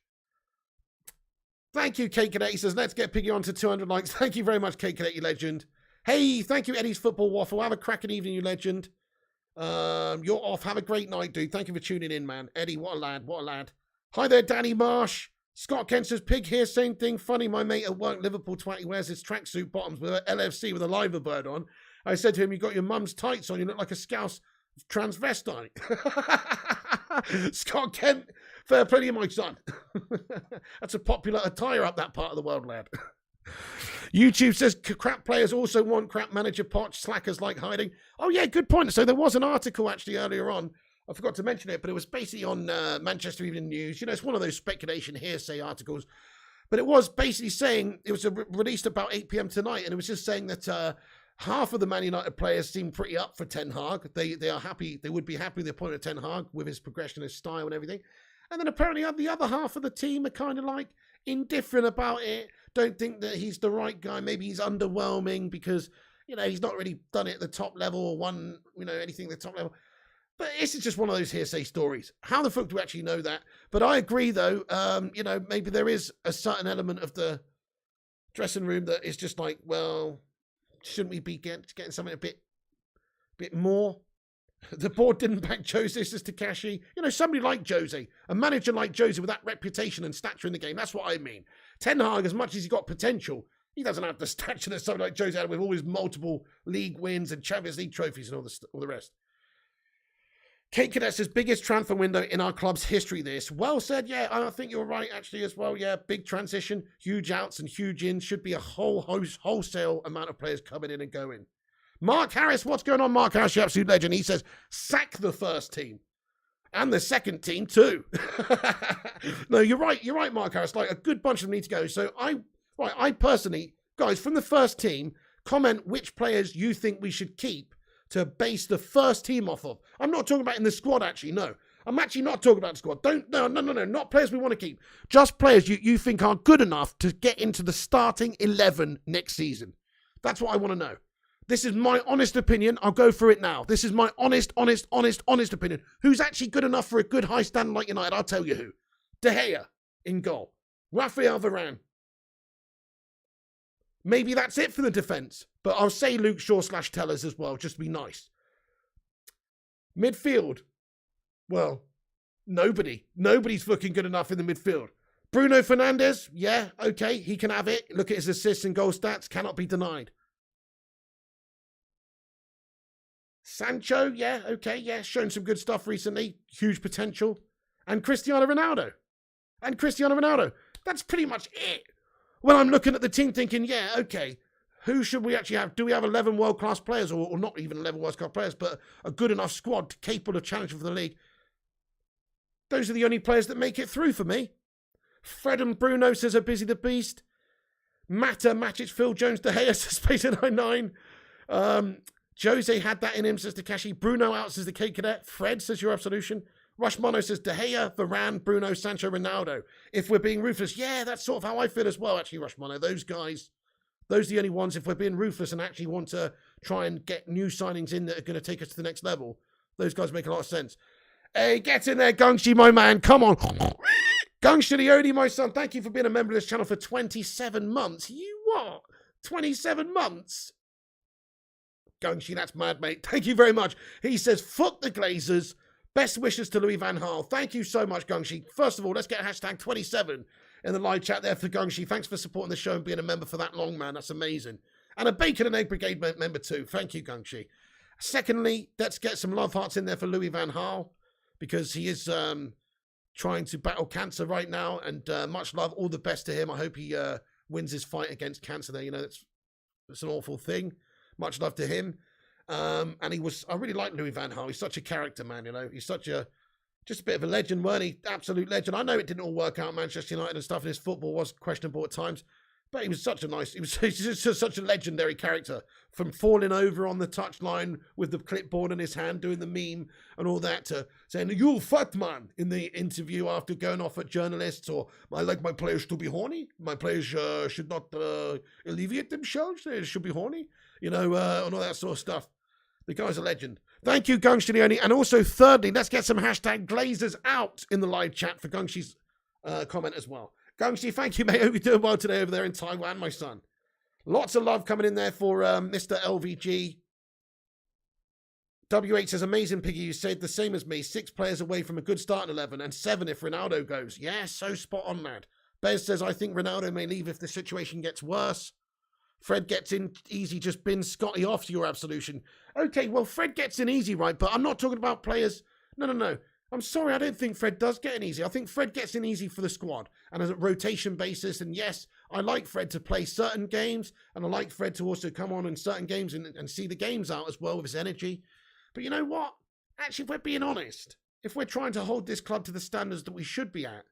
Thank you, Kate Cadet. He says, let's get Piggy on to 200 likes. Thank you very much, Kate Cadet, you legend. Hey, thank you, Eddie's Football Waffle. Have a cracking evening, you legend. You're off. Have a great night, dude. Thank you for tuning in, man. Eddie, what a lad. What a lad. Hi there, Danny Marsh. Scott Kent says, Pig here, same thing. Funny, my mate at work, Liverpool twat, he wears his tracksuit bottoms with an LFC with a liver bird on. I said to him, you got your mum's tights on. You look like a Scouse transvestite. Scott Kent, fair play to you, my son. That's a popular attire up that part of the world, lad. YouTube says, crap players also want crap manager Poch. Slackers like hiding. Oh, yeah, good point. So there was an article actually earlier on. I forgot to mention it, but it was basically on Manchester Evening News. You know, it's one of those speculation hearsay articles. But it was basically saying, it was released about 8 p.m. tonight, and it was just saying that half of the Man United players seem pretty up for Ten Hag. They are happy. They would be happy with the appointment of Ten Hag with his progression, his style and everything. And then apparently the other half of the team are kind of like indifferent about it. Don't think that he's the right guy. Maybe he's underwhelming because, you know, he's not really done it at the top level or won, you know, anything at the top level. But this is just one of those hearsay stories. How the fuck do we actually know that? But I agree, though, you know, maybe there is a certain element of the dressing room that is just like, well, shouldn't we be getting something a bit more? The board didn't back Jose, says Takashi. You know, somebody like Jose, a manager like Jose with that reputation and stature in the game. That's what I mean. Ten Hag, as much as he's got potential, he doesn't have the stature that somebody like Jose had with all his multiple league wins and Champions League trophies and all the rest. Kate Cadet says, biggest transfer window in our club's history this. Well said, yeah, I think you're right actually as well. Yeah, big transition, huge outs and huge ins. Should be a wholesale amount of players coming in and going. Mark Harris, what's going on, Mark Harris, you absolute legend. He says, sack the first team. And the second team too. No, you're right, Mark Harris. Like, a good bunch of them need to go. So I personally, guys, from the first team, comment which players you think we should keep to base the first team off of. I'm not talking about in the squad, actually, no. I'm actually not talking about the squad. No, not players we want to keep. Just players you think are good enough to get into the starting 11 next season. That's what I want to know. This is my honest opinion. I'll go through it now. This is my honest opinion. Who's actually good enough for a good high standard like United? I'll tell you who. De Gea in goal. Raphael Varane. Maybe that's it for the defence. But I'll say Luke Shaw / Tellers as well, just to be nice. Midfield. Well, nobody. Nobody's fucking good enough in the midfield. Bruno Fernandes, yeah, okay, he can have it. Look at his assists and goal stats, cannot be denied. Sancho, yeah, okay, yeah, shown some good stuff recently. Huge potential. And Cristiano Ronaldo. That's pretty much it. When I'm looking at the team thinking, yeah, okay, who should we actually have? Do we have 11 world-class players, or not even 11 world-class players, but a good enough squad capable of challenging for the league? Those are the only players that make it through for me. Fred and Bruno says, are busy the beast. Mata, Matic, Phil Jones, De Gea says, Space 99. Jose had that in him, says Takashi. Bruno out, says the K Cadet. Fred says your absolution. Rush Mono says De Gea, Varane, Bruno, Sancho, Ronaldo. If we're being ruthless, yeah, that's sort of how I feel as well, actually, Rush Mono. Those guys, those are the only ones, if we're being ruthless and actually want to try and get new signings in that are going to take us to the next level, those guys make a lot of sense. Hey, get in there, Gungshi, my man. Come on. Gungshi Leone, my son, thank you for being a member of this channel for 27 months. You what? 27 months? Gungshi, that's mad, mate. Thank you very much. He says, fuck the Glazers. Best wishes to Louis van Gaal. Thank you so much, Gungshi. First of all, let's get hashtag 27 in the live chat there for Gungshi. Thanks for supporting the show and being a member for that long, man. That's amazing. And a Bacon and Egg Brigade member too. Thank you, Gungshi. Secondly, let's get some love hearts in there for Louis van Gaal, because he is trying to battle cancer right now, and much love. All the best to him. I hope he wins his fight against cancer there. You know, it's an awful thing. Much love to him. And I really like Louis van Gaal. He's such a character, man, you know. He's just a bit of a legend, weren't he? Absolute legend. I know it didn't all work out at Manchester United and stuff, and his football was questionable at times. But he was he's just such a legendary character, from falling over on the touchline with the clipboard in his hand, doing the meme and all that, to saying, "You fat man," in the interview after going off at journalists, or "I like my players to be horny. My players should not alleviate themselves. They should be horny," and all that sort of stuff. The guy's a legend. Thank you, Gungshi Leone. And also, thirdly, let's get some hashtag Glazers out in the live chat for Gungshi's comment as well. Gungshi, thank you, mate. Hope you're doing well today over there in Taiwan, my son. Lots of love coming in there for Mr. LVG. WH says, amazing, Piggy. You said the same as me. 6 players away from a good starting 11 and 7 if Ronaldo goes. Yeah, so spot on, lad. Bez says, I think Ronaldo may leave if the situation gets worse. Fred gets in easy, just bin Scotty off to your absolution. Okay, well, Fred gets in easy, right? But I'm not talking about players. No. I'm sorry, I don't think Fred does get in easy. I think Fred gets in easy for the squad and as a rotation basis. And yes, I like Fred to play certain games, and I like Fred to also come on in certain games and see the games out as well with his energy. But you know what? Actually, if we're being honest, if we're trying to hold this club to the standards that we should be at,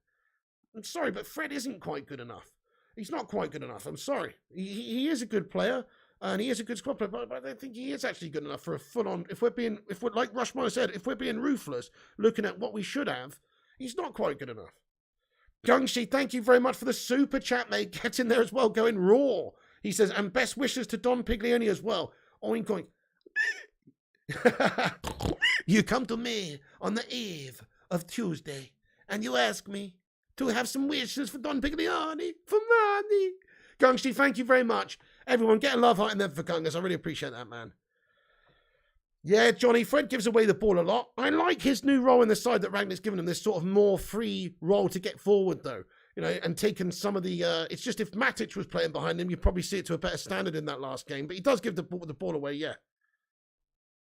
I'm sorry, but Fred isn't quite good enough. He's not quite good enough. I'm sorry. He is a good player, and he is a good squad player, but I don't think he is actually good enough for a full-on. If we're like Rushmore said, if we're being ruthless, looking at what we should have, he's not quite good enough. Gungshi, thank you very much for the super chat, mate. Get in there as well, going raw. He says, and best wishes to Don Piglioni as well. Oink oink. You come to me on the eve of Tuesday, and you ask me to have some wishes for Don Piglioni, for money. Gungshi, thank you very much. Everyone, get a love heart in there for Gungas. I really appreciate that, man. Yeah, Johnny, Fred gives away the ball a lot. I like his new role in the side that Rangnick's given him, this sort of more free role to get forward, though. And taking some of the... it's just if Matic was playing behind him, you'd probably see it to a better standard in that last game. But he does give the ball away, yeah.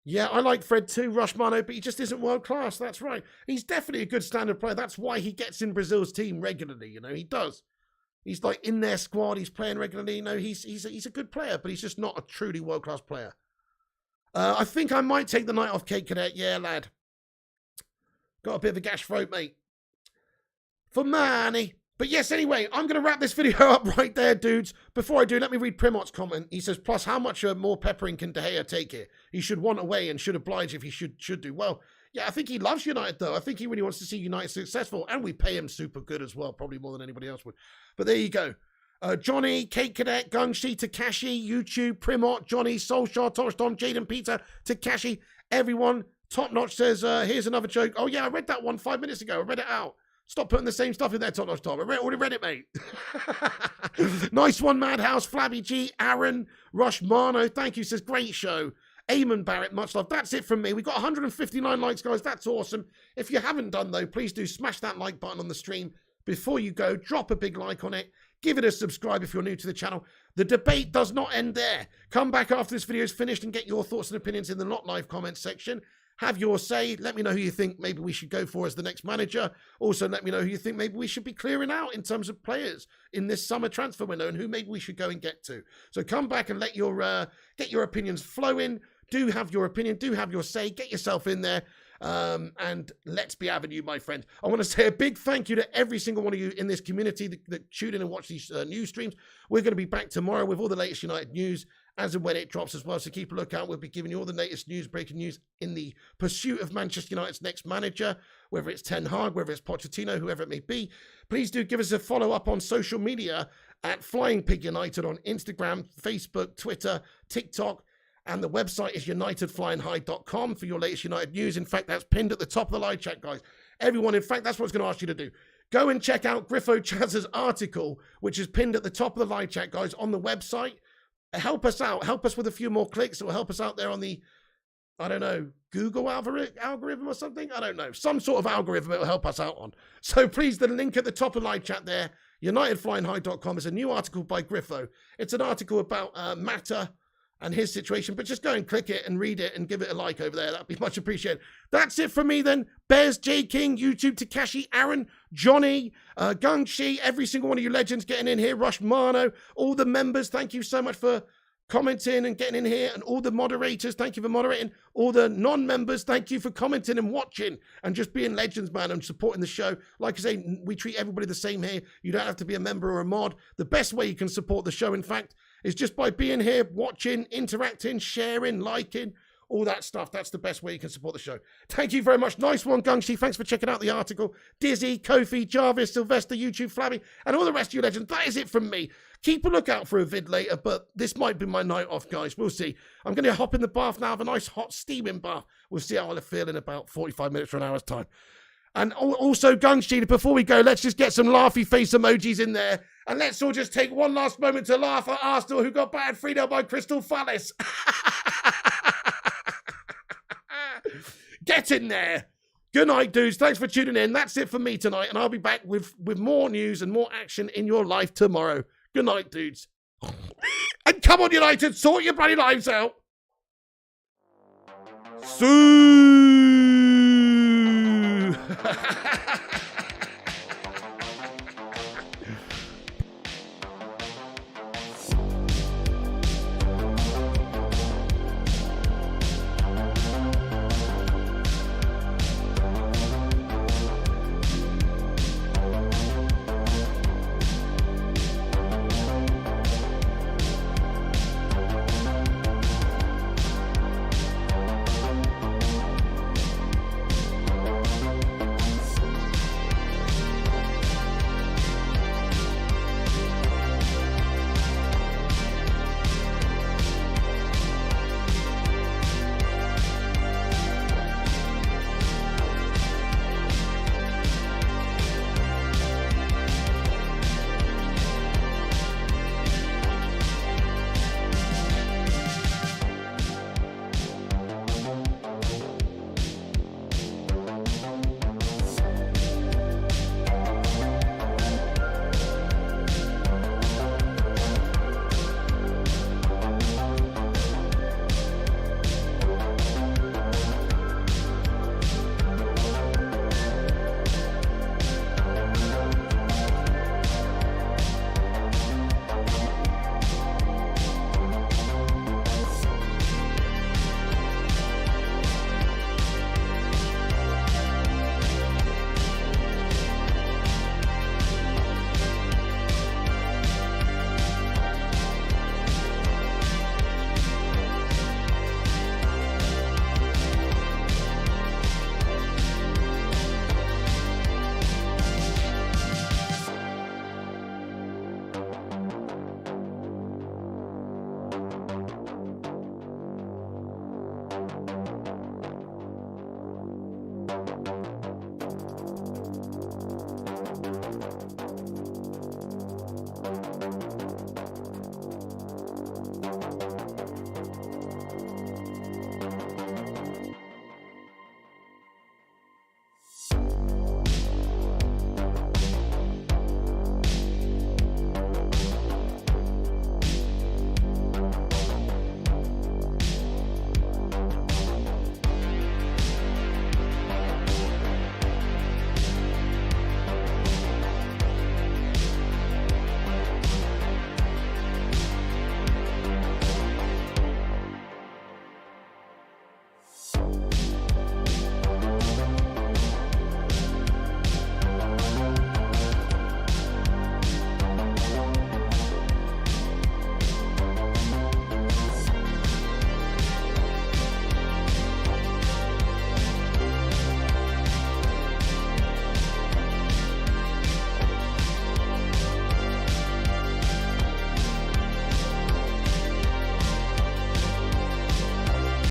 Yeah, I like Fred too, Rushmano, but he just isn't world class. That's right. He's definitely a good standard player. That's why he gets in Brazil's team regularly. He does. He's like in their squad. He's playing regularly. He's a good player, but he's just not a truly world class player. I think I might take the night off, Kate Cadet. Yeah, lad. Got a bit of a gash throat, mate. For money. But yes, anyway, I'm going to wrap this video up right there, dudes. Before I do, let me read Primot's comment. He says, plus, how much more peppering can De Gea take it? He should want away and should oblige if he should do. Well, yeah, I think he loves United, though. I think he really wants to see United successful, and we pay him super good as well, probably more than anybody else would. But there you go. Johnny, Kate Cadet, Gungshi, Takashi, YouTube, Primot, Johnny, Solskjaer, Torreston, Jaden Peter, Takashi, everyone. Top Notch says, here's another joke. Oh, yeah, I read that one 5 minutes ago. I read it out. Stop putting the same stuff in there, Top Notch Tom. I already read it, mate. Nice one, Madhouse, Flabby G, Aaron, Rush Mano. Thank you, says, great show. Eamon Barrett, much love. That's it from me. We've got 159 likes, guys. That's awesome. If you haven't done, though, please do smash that like button on the stream. Before you go, drop a big like on it. Give it a subscribe if you're new to the channel. The debate does not end there. Come back after this video is finished and get your thoughts and opinions in the not live comments section. Have your say. Let me know who you think maybe we should go for as the next manager. Also, let me know who you think maybe we should be clearing out in terms of players in this summer transfer window and who maybe we should go and get to. So come back and let your get your opinions flow in. Do have your opinion. Do have your say. Get yourself in there. And let's be having you, my friend. I want to say a big thank you to every single one of you in this community that tune in and watch these news streams. We're going to be back tomorrow with all the latest United news as and when it drops as well. So keep a lookout. We'll be giving you all the latest news, breaking news in the pursuit of Manchester United's next manager, whether it's Ten Hag, whether it's Pochettino, whoever it may be. Please do give us a follow up on social media at Flying Pig United on Instagram, Facebook, Twitter, TikTok. And the website is unitedflyinghigh.com for your latest United news. In fact, that's pinned at the top of the live chat, guys. Everyone, in fact, that's what I was going to ask you to do. Go and check out Griffo Chaz's article, which is pinned at the top of the live chat, guys, on the website. Help us out. Help us with a few more clicks. It will help us out there on the, I don't know, Google algorithm or something? I don't know. Some sort of algorithm it will help us out on. So please, the link at the top of the live chat there, unitedflyinghigh.com, is a new article by Griffo. It's an article about Mata and his situation, but just go and click it and read it and give it a like over there. That'd be much appreciated. That's it from me then. Bears, J King, YouTube, Takashi, Aaron, Johnny, Gungshi, every single one of you legends getting in here, Rush Mano, all the members, thank you so much for commenting and getting in here, and all the moderators, thank you for moderating. All the non-members, thank you for commenting and watching and just being legends, man, and supporting the show. Like I say, we treat everybody the same here. You don't have to be a member or a mod. The best way you can support the show, in fact, is just by being here, watching, interacting, sharing, liking, all that stuff. That's the best way you can support the show. Thank you very much. Nice one, Gungshi. Thanks for checking out the article. Dizzy, Kofi, Jarvis, Sylvester, YouTube, Flabby, and all the rest of you legends. That is it from me. Keep a lookout for a vid later, but this might be my night off, guys. We'll see. I'm going to hop in the bath now, have a nice hot steaming bath. We'll see how I feel in about 45 minutes or an hour's time. And also, Gungshi, before we go, let's just get some laughy face emojis in there. And let's all just take one last moment to laugh at Arsenal, who got battered 3-0 by Crystal Palace. Get in there. Good night, dudes. Thanks for tuning in. That's it for me tonight, and I'll be back with more news and more action in your life tomorrow. Good night, dudes. And come on, United, sort your bloody lives out. Sue.